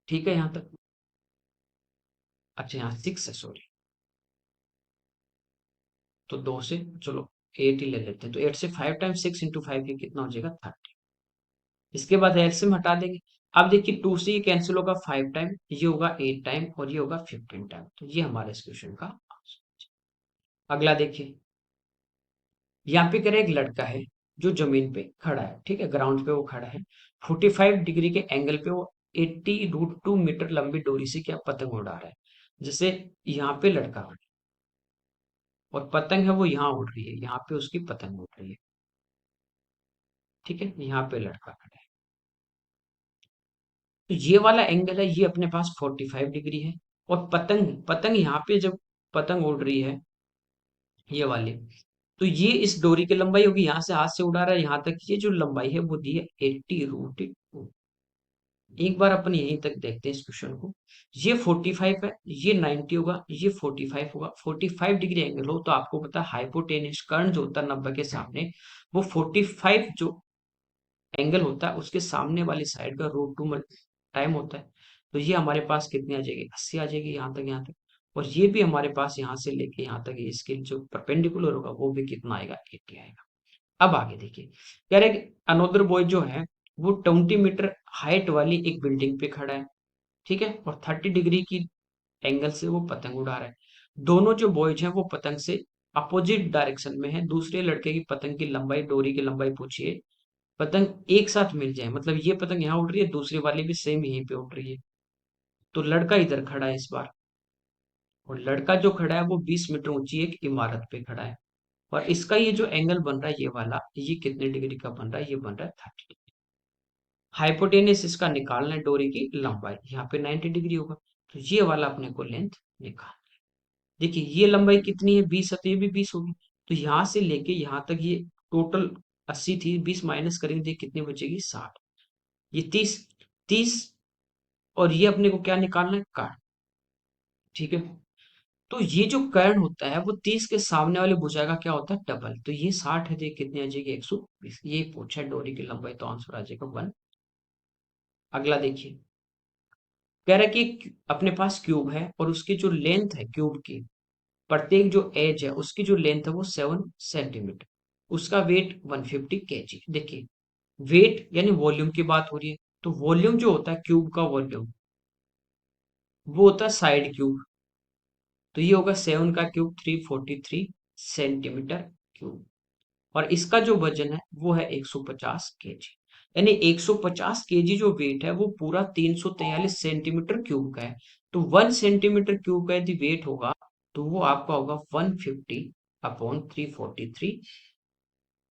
ठीक है यहाँ तक? अच्छा यहाँ 6 है, सॉरी। तो 2 से, चलो 8 ही ले लेते हैं। तो 8 से 5 टाइम, 6 इंटू 5 ये कितना हो जाएगा? 30। इसके बाद एलसीएम हटा देंगे। अब देखिए 2 से ये कैंसिल होगा 5 टाइम, ये होगा 8 टाइम और ये होगा 15 टाइम। तो ये हमारे इस क्वेश्चन का आंसर। अगला देखिए, यहाँ पे कह रहे एक लड़का है जो जमीन पे खड़ा है, ठीक है, ग्राउंड पे वो खड़ा है। 45 डिग्री के एंगल पे वो 80√2 मीटर लंबी डोरी से क्या पतंग उड़ा रहा है। जैसे यहाँ पे लड़का खड़ा है और पतंग है वो यहाँ उड़ रही है, यहाँ पे उसकी पतंग उड़ रही है। ठीक है, यहाँ पे लड़का खड़ा है। तो ये वाला एंगल है, ये अपने पास 45 डिग्री है। और पतंग पतंग यहाँ पे जब पतंग उड़ रही है, ये वाली, तो ये इस डोरी की लंबाई होगी, यहाँ से हाथ से उड़ा रहा है यहाँ तक, ये जो लंबाई है वो दी है 80√2। एक बार अपन यहीं तक देखते हैं इस क्वेश्चन को। ये 45 है, ये 90 होगा, ये 45 होगा। 45 डिग्री एंगल हो तो आपको पता है हाइपोटेन्यूज कर्ण जो होता है 90 के सामने, वो 45 जो एंगल होता है उसके सामने वाली साइड का √2 टाइम होता है। तो ये हमारे पास कितनी आ जाएगी? 80 आ जाएगी, यहाँ तक, यहाँ तक। और ये भी हमारे पास यहाँ से लेके यहाँ तक इसके जो परपेंडिकुलर होगा वो भी कितना आएगा? 80 आएगा। अब आगे देखिए, कह रहे हैं अनोदर बॉय जो है वो 20 मीटर हाइट वाली एक बिल्डिंग पे खड़ा है, ठीक है, और 30 डिग्री की एंगल से वो पतंग उड़ा रहा है। दोनों जो बॉयज हैं वो पतंग से अपोजिट डायरेक्शन में है। दूसरे लड़के की पतंग की लंबाई, डोरी की लंबाई पूछिए, पतंग एक साथ मिल जाए, मतलब ये पतंग यहाँ उड़ रही है, दूसरी वाली भी सेम यहीं पे उड़ रही है। तो लड़का इधर खड़ा है इस बार, और लड़का जो खड़ा है वो 20 मीटर ऊंची एक इमारत पे खड़ा है। और इसका ये जो एंगल बन रहा है ये वाला, ये कितने डिग्री का बन रहा है? ये बन रहा है 30। हाइपोटेनस इसका निकालना है, डोरी की लंबाई, यहाँ पे 90 डिग्री होगा। तो ये वाला अपने को लेंथ निकाल, देखिए ये लंबाई कितनी है? 20 है, तो ये भी 20 होगी। तो यहाँ से लेके यहाँ तक ये टोटल 80 थी, 20 माइनस करेंगे तो ये कितनी बचेगी? 60। ये 30, 30। और ये अपने को क्या निकालना है? कर्ण। ठीक है, तो ये जो कर्ण होता है वो 30 के सामने वाले भुजा का क्या होता है? डबल। तो ये 60 है, तो ये कितनी आ जाएगी? 120। ये पूछा है डोरी की लंबाई, तो आंसर आ जाएगा 1। अगला देखिए, कह रहा है कि अपने पास क्यूब है और उसकी जो लेंथ है क्यूब की, प्रत्येक जो एज है उसकी जो लेंथ है वो 7 सेंटीमीटर, उसका वेट 150 kg। देखिए वेट यानी वॉल्यूम की बात हो रही है, तो वॉल्यूम जो होता है क्यूब का वॉल्यूम, वो होता है साइड क्यूब। तो ये होगा 7 का क्यूब, 343 सेंटीमीटर क्यूब। और इसका जो वजन है वो है 150 kg। यानी 150 kg जो वेट है वो पूरा 343 सेंटीमीटर क्यूब का है। तो 1 सेंटीमीटर क्यूब का यदि वेट होगा तो वो आपका होगा 150/343।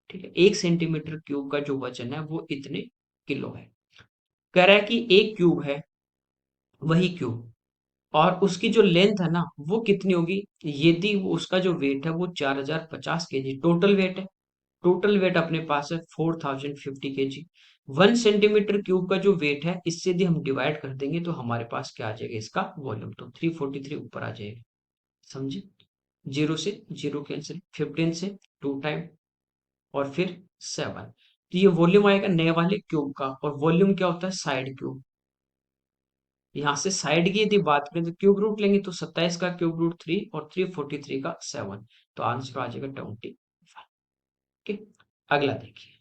ठीक है, 1 सेंटीमीटर क्यूब का जो वजन है वो इतने किलो है। कह रहा है कि एक क्यूब है, वही क्यूब, और उसकी जो लेंथ है ना वो कितनी होगी? यदि वो उसका जो वेट है वो 4050 kg टोटल वेट है। टोटल वेट अपने पास है 4050 kg। 1 सेंटीमीटर क्यूब का जो वेट है इससे यदि हम डिवाइड कर देंगे तो हमारे पास क्या आ जाएगा? इसका वॉल्यूम। तो 343 ऊपर आ जाएगा, समझे? जीरो से जीरो कैंसिल, 15 से 2 टाइम, और फिर 7। तो ये वॉल्यूम आएगा नए वाले क्यूब का। और वॉल्यूम क्या होता है? Side cube. यहाँ से साइड की यदि बात करें तो क्यूब रूट लेंगे, तो 27 का क्यूब रूट 3 और 343 का 7। तो आंसर आ जाएगा 25। ठीक, अगला देखिए,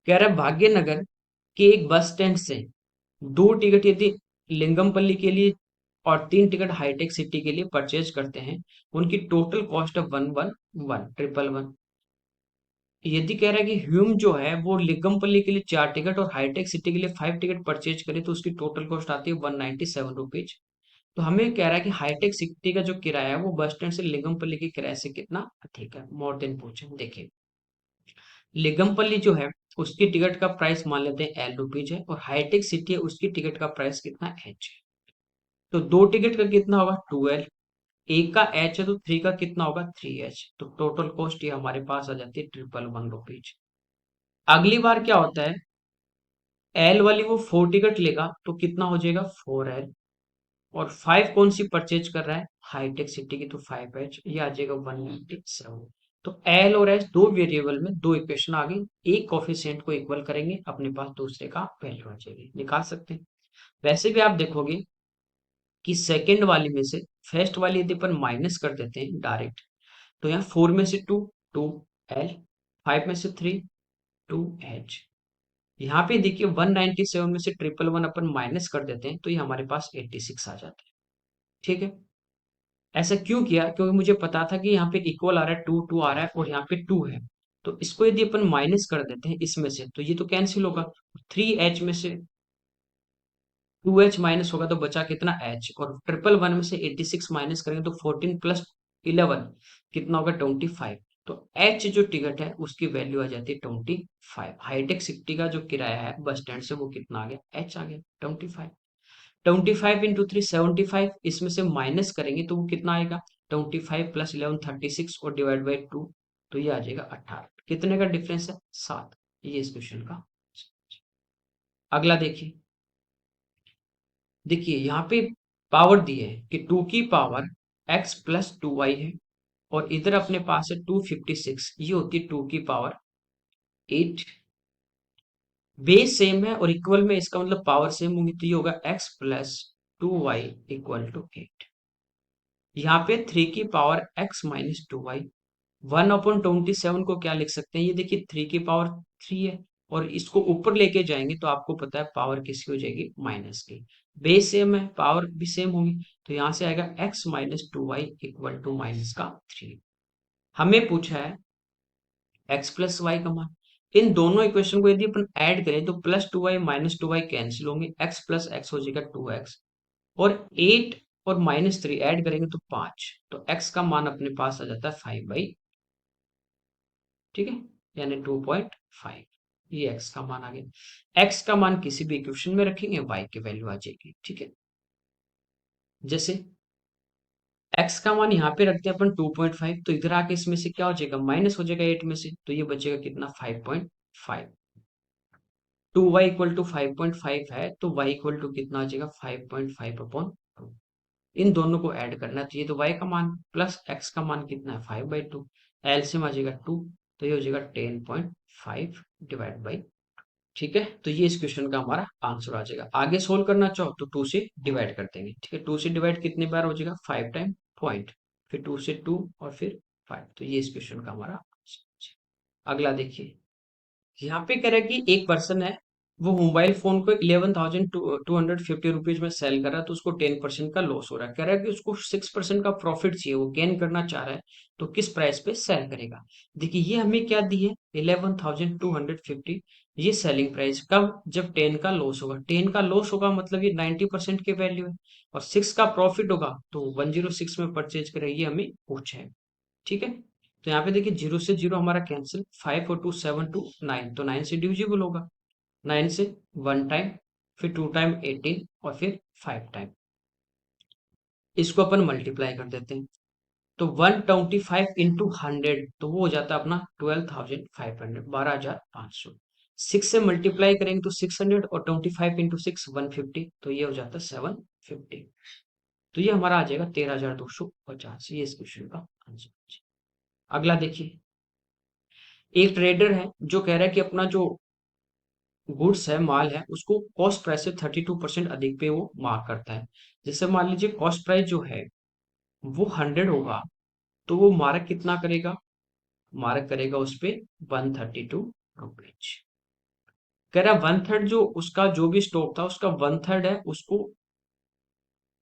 कह रहा है भाग्यनगर के एक बस स्टैंड से 2 टिकट यदि लिंगमपल्ली के लिए और 3 टिकट हाईटेक सिटी के लिए परचेज करते हैं, उनकी टोटल कॉस्ट है 111 111। यदि कह रहा है कि ह्यूम जो है वो लिंगमपल्ली के लिए 4 टिकट और हाईटेक सिटी के लिए 5 टिकट परचेज करे तो उसकी टोटल कॉस्ट आती है 197 रुपीज। तो हमें कह रहा है कि हाईटेक सिटी का जो किराया है वो बस स्टैंड से लिंगमपल्ली के किराए से कितना अधिक है, मोर देन पूछे। देखिए लिंगमपल्ली जो है उसकी टिकट का प्राइस मान लेते हैं L रुपीज है, और हाईटेक सिटी है उसकी टिकट का प्राइस कितना H है। तो दो टिकट का कितना होगा 2L, एक का H है तो थ्री का कितना होगा 3H, तो टोटल कॉस्ट ये हमारे पास आ जाती है 111 रुपीज। अगली बार क्या होता है, एल वाली वो 4 टिकट लेगा तो कितना हो जाएगा 4L, और 5 कौन सी परचेज कर रहा है हाईटेक सिटी की, तो 5H, ये आ जाएगा 197। तो एल और एच दो वेरिएबल में दो इक्वेशन आ गई, एक कोफिशिएंट को इक्वल करेंगे अपने पास दूसरे का वैल्यू आ जाएगी, निकाल सकते हैं। वैसे भी आप देखोगे कि सेकंड वाली में से फर्स्ट वाली यदि अपन माइनस कर देते हैं डायरेक्ट, तो यहाँ 4 में से 2, 2L, 5 में से 3, 2H। यहाँ पे देखिए 197 में से 111 अपन माइनस कर देते हैं तो ये हमारे पास 86 आ जाता है। ठीक है, ऐसा क्यों किया, क्योंकि मुझे पता था कि यहाँ पे इक्वल आ रहा है, 2 2 आ रहा है और यहाँ पे 2 है। तो इसको यदि अपन माइनस कर देते हैं इसमें से तो ये तो कैंसिल होगा, 3H में से 2H माइनस होगा तो बचा कितना H, और 111 में से 86 माइनस करेंगे तो 14 प्लस 11 कितना होगा 25। तो H जो टिकट है उसकी वैल्यू आ जाती है 25। हाईटेक सिटी का जो किराया है बस स्टैंड से वो कितना आ गया H आ गया 25। 25 इंटू 3 75, इसमें से माइनस करेंगे तो वो कितना आएगा 25 प्लस 11 36 और डिवाइड बाई 2, तो ये आ जाएगा 18। कितने का डिफरेंस है 7, ये इस क्वेश्चन का। अगला देखिए, देखिए यहाँ पे पावर दी है कि 2 की पावर x प्लस 2y है, और इधर अपने पास है 256, ये होती है 2 की पावर 8। बेस सेम है और इक्वल में इसका मतलब पावर सेम होंगी, तो ये होगा x plus 2y equal to 8। यहाँ पे 3 की पावर x माइनस 2y, 1/27 को क्या लिख सकते हैं, ये देखिए 3 की पावर 3 है, और इसको ऊपर लेके जाएंगे तो आपको पता है पावर किसकी हो जाएगी माइनस की। बेस सेम है पावर भी सेम होगी, तो यहाँ से आएगा x minus 2y equal to minus का 3। हमें पूछा है x प्लस वाई का मान। इन दोनों इक्वेशन को यदि अपन ऐड करें तो plus 2y minus 2y cancel होंगे, x प्लस एक्स हो जाएगा 2x, और 8 और माइनस 3 ऐड करेंगे तो 5, तो x का मान अपने पास आ जाता है 5/, ठीक है, यानी 2.5। ये x का मान आ गया। x का मान किसी भी इक्वेशन में रखेंगे y की वैल्यू आ जाएगी, ठीक है। जैसे x का मान यहाँ पे रखते हैं अपन 2.5, तो इधर आके इसमें से क्या हो जाएगा माइनस हो जाएगा 8 में से, तो ये बचेगा कितना 5.5। 2y इक्वल टू 5.5 है तो y इक्वल टू कितना आ जाएगा 5.5/2। इन दोनों को ऐड करना है, तो ये तो y का मान प्लस x का मान कितना है 5/2, एलसीएम आ जाएगा 2, तो ये हो जाएगा 10.5 डिवाइड बाई। ठीक है, तो ये इस क्वेश्चन का हमारा आंसर आ जाएगा। आगे सोल्व करना चाहो तो 2 से डिवाइड कर देंगे, ठीक है। 2 से डिवाइड कितने बार हो जाएगा 5 टाइम पॉइंट, फिर 2 से 2 और फिर 5, तो ये इस क्वेश्चन का हमारा आंसर। अगला देखिए, यहाँ पे कह रहा है कि एक पर्सन है, वो मोबाइल फोन को 11,250 रुपीज में सेल कर रहा है, तो उसको 10% का लॉस हो रहा है। कह रहा है कि उसको 6% का प्रॉफिट चाहिए, वो गेन करना चाह रहा है, तो किस प्राइस पे सेल करेगा। देखिए ये हमें क्या दी है 11,250, ये सेलिंग प्राइस कब, जब 10 का लॉस होगा। 10 का लॉस होगा मतलब ये 90% की वैल्यू है, और 6 का प्रॉफिट होगा तो 106 में परचेज करेगा, ये हमें पूछा है, ठीक है। तो यहाँ पे देखिए 0 से 0 हमारा कैंसिल, 5 और 2 7 2 9, तो 9 से डिविजिबल होगा, 9 से 1 टाइम, फिर 2 टाइम 18 और फिर 5 टाइम। इसको अपन मल्टीप्लाई कर देते हैं, तो 125 इंटू 100, तो वो हो जाता है अपना 12,500, 12,500। 6 से मल्टीप्लाई करेंगे तो 600, और 25 इंटू 6 150, तो ये हो जाता है 750। तो ये हमारा आ जाएगा 13,250, ये इस क्वेश्चन का आंसर। अगला देखिए, एक ट्रेडर है जो कह रहा है कि अपना जो गुड्स है माल है उसको कॉस्ट प्राइस से 32% अधिक पे वो मार्क करता है। जैसे मान लीजिए कॉस्ट प्राइस जो है वो 100 होगा, तो वो मार्क कितना करेगा, मार्क करेगा उस पे 132 रुपीज। कह रहा 1/3 जो उसका जो भी स्टॉक था उसका 1/3 है, उसको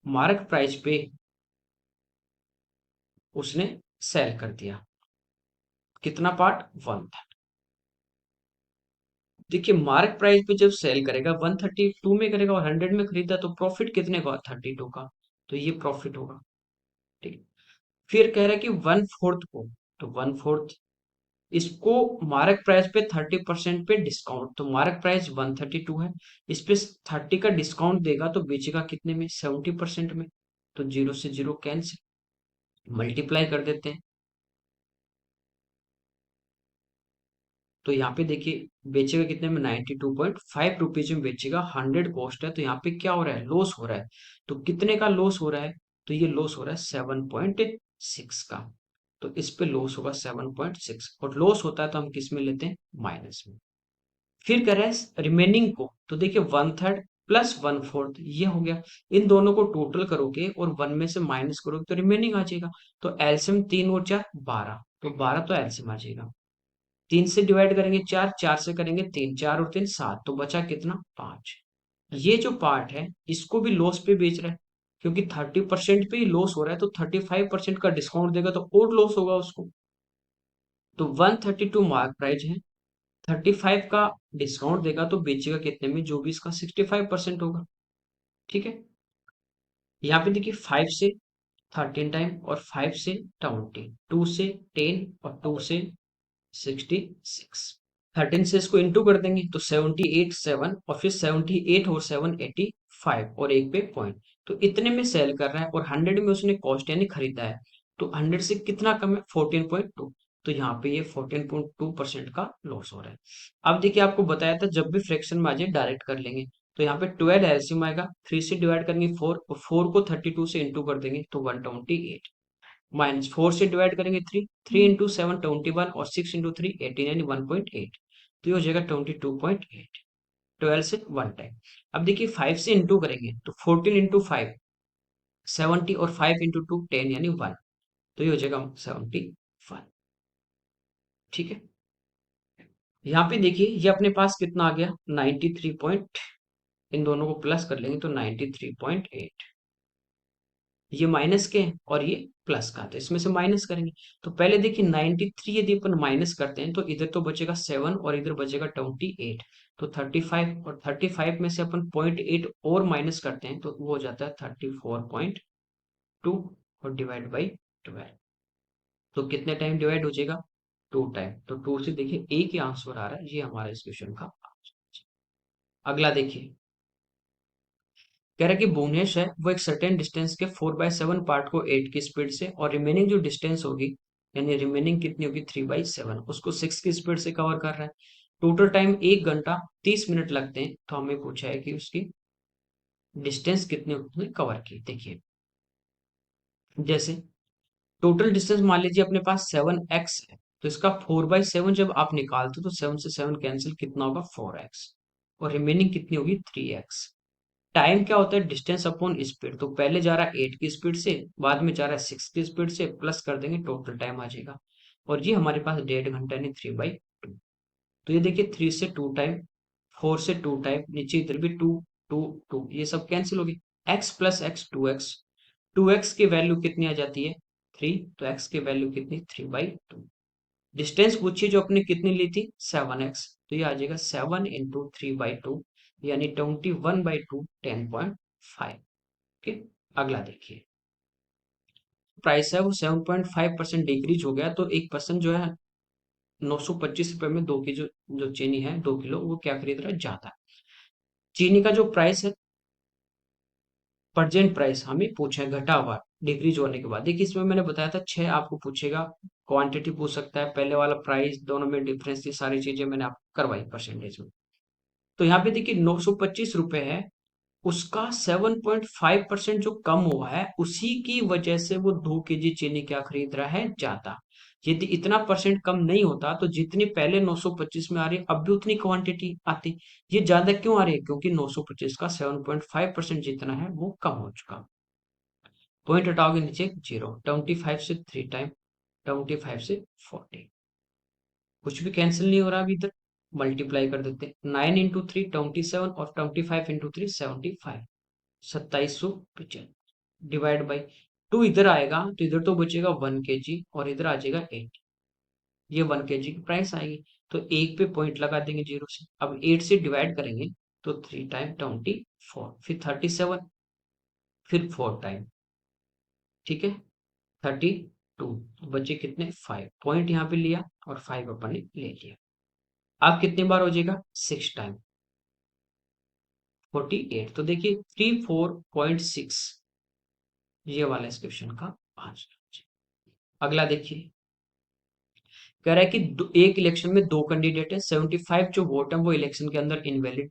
मार्क प्राइस पे उसने सेल कर दिया। कितना पार्ट 1/3। देखिए मार्क प्राइस पे जब सेल करेगा 132 में करेगा और 100 में खरीदा, तो प्रॉफिट कितने का 32 का, तो ये प्रॉफिट होगा। ठीक है। फिर कह रहा है कि 1/4 को, तो 1/4 इसको मार्क प्राइस पे 30% पे डिस्काउंट, तो मार्क प्राइस 132 है, इस पे 30 का डिस्काउंट देगा तो बेचेगा कितने में, 70% में। तो जीरो से जीरो कैंसिल, मल्टीप्लाई कर देते हैं। तो यहाँ पे देखिए बेचेगा कितने में, 92.5 रुपीज में बेचेगा, 100 कॉस्ट है, तो यहाँ पे क्या हो रहा है, लॉस हो रहा है। तो कितने का लॉस हो रहा है, तो ये लॉस हो रहा है 7.6 का। तो इस पे लॉस होगा 7.6, और लॉस होता है तो हम किस में लेते हैं, माइनस में। फिर कह रहा है रिमेनिंग को, तो देखिए 1/3 प्लस 1/4 ये हो गया। इन दोनों को टोटल करोगे और 1 में से माइनस करोगे तो रिमेनिंग आ जाएगा। तो एलसीएम 3 और 4 12, तो 12 तो एलसीएम आ जाएगा। 3 से डिवाइड करेंगे 4, 4 से करेंगे 3, 4 और 3 7, तो बचा कितना, 5। ये जो पार्ट है इसको भी लॉस पे बेच रहा है, क्योंकि 30% पे ही लॉस हो रहा है, तो 35% का डिस्काउंट देगा तो और लॉस होगा उसको। तो 132 मार्क प्राइस है, 35 का डिस्काउंट देगा तो बेचेगा कितने में, जो भी इसका 65% होगा। ठीक है। यहाँ पे देखिए 5 से 13 टाइम, और 5 से 20, 2 से 10 और 2 से 66। 13 से इसको इंटू कर देंगे तो 78 7, और फिर 78 और 7 85, और एक पे पॉइंट। तो इतने में सेल कर रहा है, और 100 में उसने कॉस्ट यानी खरीदा है, तो 100 से कितना कम है, 14.2। तो यहाँ पे ये 14.2% का लॉस हो रहा है। अब देखिए आपको बताया था जब भी फ्रैक्शन में आ जाए डायरेक्ट कर लेंगे। तो यहाँ पे 12 एलसीएम आएगा, 3 से डिवाइड करेंगे 4, और 4 को 32 से इंटू कर देंगे तो 128, माइनस 4 से डिवाइड करेंगे 3, 3 इंटू 7 21, और 6 इंटू 3 18 यानी 1.8। तो ये हो जाएगा 22.8, 12 से 1 टाइम। अब देखिए 5 से इंटू करेंगे तो 14 इंटू 5 70, और 5 इंटू 2 10 यानी 1, तो ये हो जाएगा 71। ठीक है। यहाँ पे देखिए ये अपने पास कितना आ गया, 93 पॉइंट, इन दोनों को प्लस कर लेंगे तो 93.8। ये माइनस के हैं और ये प्लस का, तो इसमें से माइनस करेंगे। तो पहले देखिए 93 यदि अपन माइनस करते हैं तो इधर तो बचेगा 7 और इधर बचेगा 28, तो 35, और 35 में से अपन 0.8 और माइनस करते हैं तो वो हो जाता है 34.2, और डिवाइड बाई 12, तो कितने टाइम डिवाइड हो जाएगा, 2 टाइम। तो 2 से देखिए एक ही आंसर आ रहा है, ये हमारा इस क्वेश्चन का। अगला देखिए कह रहा है कि भुवनेश है वो एक सर्टेन डिस्टेंस के 4/7 पार्ट को 8 की स्पीड से, और रिमेनिंग जो डिस्टेंस होगी, यानी रिमेनिंग कितनी होगी 3/7, उसको 6 की स्पीड से कवर कर रहा है। टोटल टाइम 1 घंटा 30 मिनट लगते हैं, तो हमें पूछा है कि उसकी डिस्टेंस कितनी उसने कवर की। देखिए जैसे टोटल डिस्टेंस मान लीजिए अपने पास 7x है, तो इसका 4/7 जब आप निकालते हो तो 7 से 7 कैंसिल, कितना होगा 4x, और रिमेनिंग कितनी होगी 3x। टाइम क्या होता है, डिस्टेंस अपॉन स्पीड, तो पहले जा रहा है 8 की स्पीड से, बाद में जा रहा है 6 की स्पीड से, प्लस कर देंगे टोटल टाइम आ जाएगा। और ये हमारे पास 1.5 घंटा यानी 3/2। तो ये देखिए 3 से 2 टाइम, 4 से 2 टाइम, नीचे इधर भी 2 2 2, ये सब कैंसिल होगी। x plus x 2x, 2x की वैल्यू कितनी आ जाती है 3, तो x की वैल्यू कितनी 3/2। डिस्टेंस पूछिए जो अपने कितनी ली थी 7x, तो ये आ जाएगा 7 इंटू 3/2, यानी 21/2 10.5। ओके। अगला देखिए प्राइस है वो 7.5% डिक्रीज हो गया, तो एक पर्सन जो है 925 रुपए में 2 की जो जो चीनी है 2 किलो, वो क्या खरीद रहा है, ज्यादा। चीनी का जो प्राइस है, प्रेजेंट प्राइस हमें पूछा है घटा हुआ डिक्रीज होने के बाद। देखिए इसमें मैंने बताया था 6 आपको पूछेगा, क्वांटिटी पूछ सकता है, पहले वाला प्राइस, दोनों में डिफरेंस, ये सारी चीजें मैंने आपको करवाई परसेंटेज में। तो यहाँ पे देखिए 925 रुपए है, उसका 7.5% जो कम हुआ है, उसी की वजह से वो 2 केजी चीनी क्या खरीद रहा है, ज्यादा। यदि इतना परसेंट कम नहीं होता तो जितनी पहले 925 में आ रही अब भी उतनी क्वांटिटी आती। ये ज्यादा क्यों आ रही है, क्योंकि 925 का 7.5% जितना है वो कम हो चुका। पॉइंट हटाओगे नीचे 0, 25 से 3 टाइम, 25 से 40, कुछ भी कैंसिल नहीं हो रहा अभी इधर, मल्टीप्लाई कर देते हैं। 9 इंटू 3 27, और 25 इंटू 3 75, 2795, डिवाइड बाई 2 इधर आएगा तो इधर तो बचेगा 1 केजी, और इधर आ जाएगा 8, ये 1 केजी की प्राइस आएगी। तो एक पे पॉइंट लगा देंगे 0 से। अब 8 से डिवाइड करेंगे तो 3 टाइम 24, फिर 37, फिर 4 टाइम, ठीक है, 32, बचे कितने 5 पॉइंट यहाँ पे लिया और 5 अपन ने ले लिया। अब कितने बार हो जाएगा 6 टाइम 48, तो देखिए 34.6 ये वाला इस क्वेश्चन का आंसर। अगला देखिए, कह रहा है कि एक इलेक्शन में दो कैंडिडेट है, 75 जो वोट है वो इलेक्शन के अंदर इनवैलिड,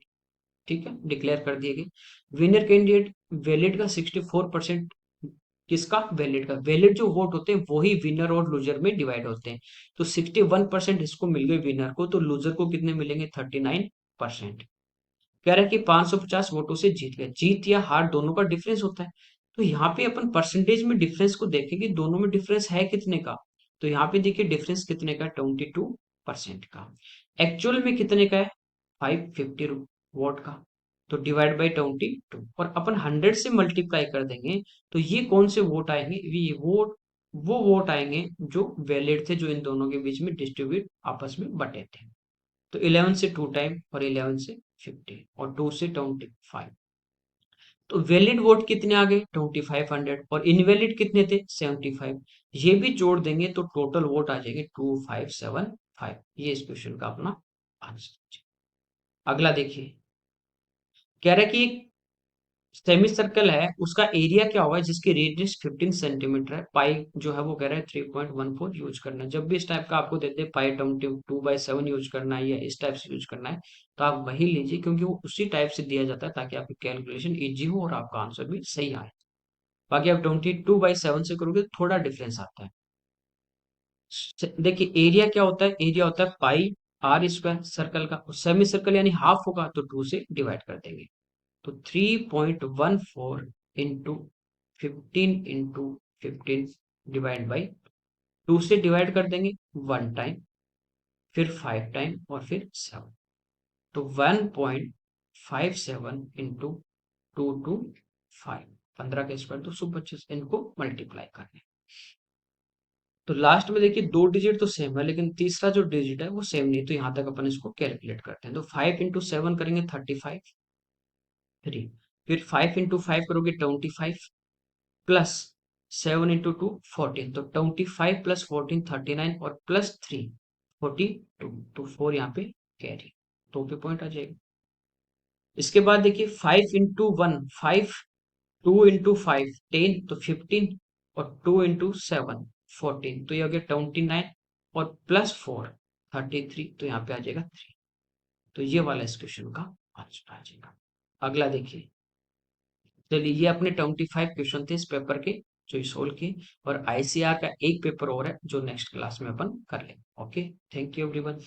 ठीक है, डिक्लेयर कर दिए गए। विनर कैंडिडेट वैलिड का 64%, किसका वैलिड का, वैलिड जो वोट होते हैं वही विनर और लूजर में डिवाइड होते हैं। तो 61% इसको मिल गए विनर को, तो लूजर को कितने मिलेंगे 39%। कह रहा है कि 550 वोटों से जीत गए, जीत या हार दोनों का डिफरेंस होता है। तो यहाँ पे अपन परसेंटेज में डिफरेंस को देखेंगे, दोनों में डिफरेंस है कितने का। तो यहाँ पे देखिए डिफरेंस कितने का 22% का। एक्चुअल में कितने का है 550 वोट का। तो डिवाइड बाई 22 और अपन 100 से मल्टीप्लाई कर देंगे, तो ये कौन से वोट आएंगे, ये वोट वो वोट आएंगे जो वैलिड थे, जो इन दोनों के बीच में डिस्ट्रीब्यूट आपस में बटे थे। तो 11 से 2 टाइम और 11 से 50 और 2 से 25। तो वैलिड वोट कितने आ गए 2500 और इनवैलिड कितने थे 75। ये भी जोड़ देंगे तो टोटल वोट आ जाएंगे 2575। ये इस क्वेश्चन का अपना आंसर। अगला देखिए, कह रहा है कि एक सेमी सर्कल है, उसका एरिया क्या होगा जिसकी रेडियस 15 सेंटीमीटर है, पाई जो है वो कह रहा है 3.14 यूज करना है। जब भी इस टाइप का आपको देते हैं पाई 2/7 यूज करना है या इस टाइप से यूज करना है, तो आप वही लीजिए, क्योंकि वो उसी टाइप से दिया जाता है ताकि आपकी कैलकुलेशन इजी हो और आपका आंसर भी सही आए। बाकी आप 22/7 से करोगे तो थोड़ा डिफरेंस आता है। देखिए एरिया क्या होता है, एरिया होता है पाई आर स्क्वायर सर्कल का, सेमी सर्कल यानी हाफ होगा तो 2 से डिवाइड कर देंगे। तो 3.14 इंटू 15 डिवाइड बाई 2 से डिवाइड कर देंगे 1 टाइम, फिर 5 टाइम और फिर 7। तो 1.57 इंटू 2 टू 5, 15 का स्क्वायर 225, इनको मल्टीप्लाई करने। तो लास्ट में देखिए दो डिजिट तो सेम है लेकिन तीसरा जो डिजिट है वो सेम नहीं, तो यहां तक अपन इसको कैलकुलेट करते हैं। तो 5 इंटू 7 करेंगे 35, 3, फिर 5 इंटू 5 करोगे 25, प्लस 7 इंटू 2 14, तो 25 प्लस 14 39 और प्लस 3 42, तो 4 यहाँ पे कैरी, तो पे पॉइंट आ जाएगा। इसके बाद देखिए 5 इंटू 1 5, 2 इंटू 5 10, तो 15 और 2 इंटू 7 14, तो ये हो गया 29 और प्लस 4 33, तो यहाँ पे आ जाएगा 3। तो ये वाला इस क्वेश्चन का आंसर आ जाएगा। अगला देखिए, चलिए ये अपने 25 क्वेश्चन थे इस पेपर के जो ये सोल्व किए, और आईसीआर का एक पेपर और है जो नेक्स्ट क्लास में अपन कर लेंगे। Okay, thank you everyone.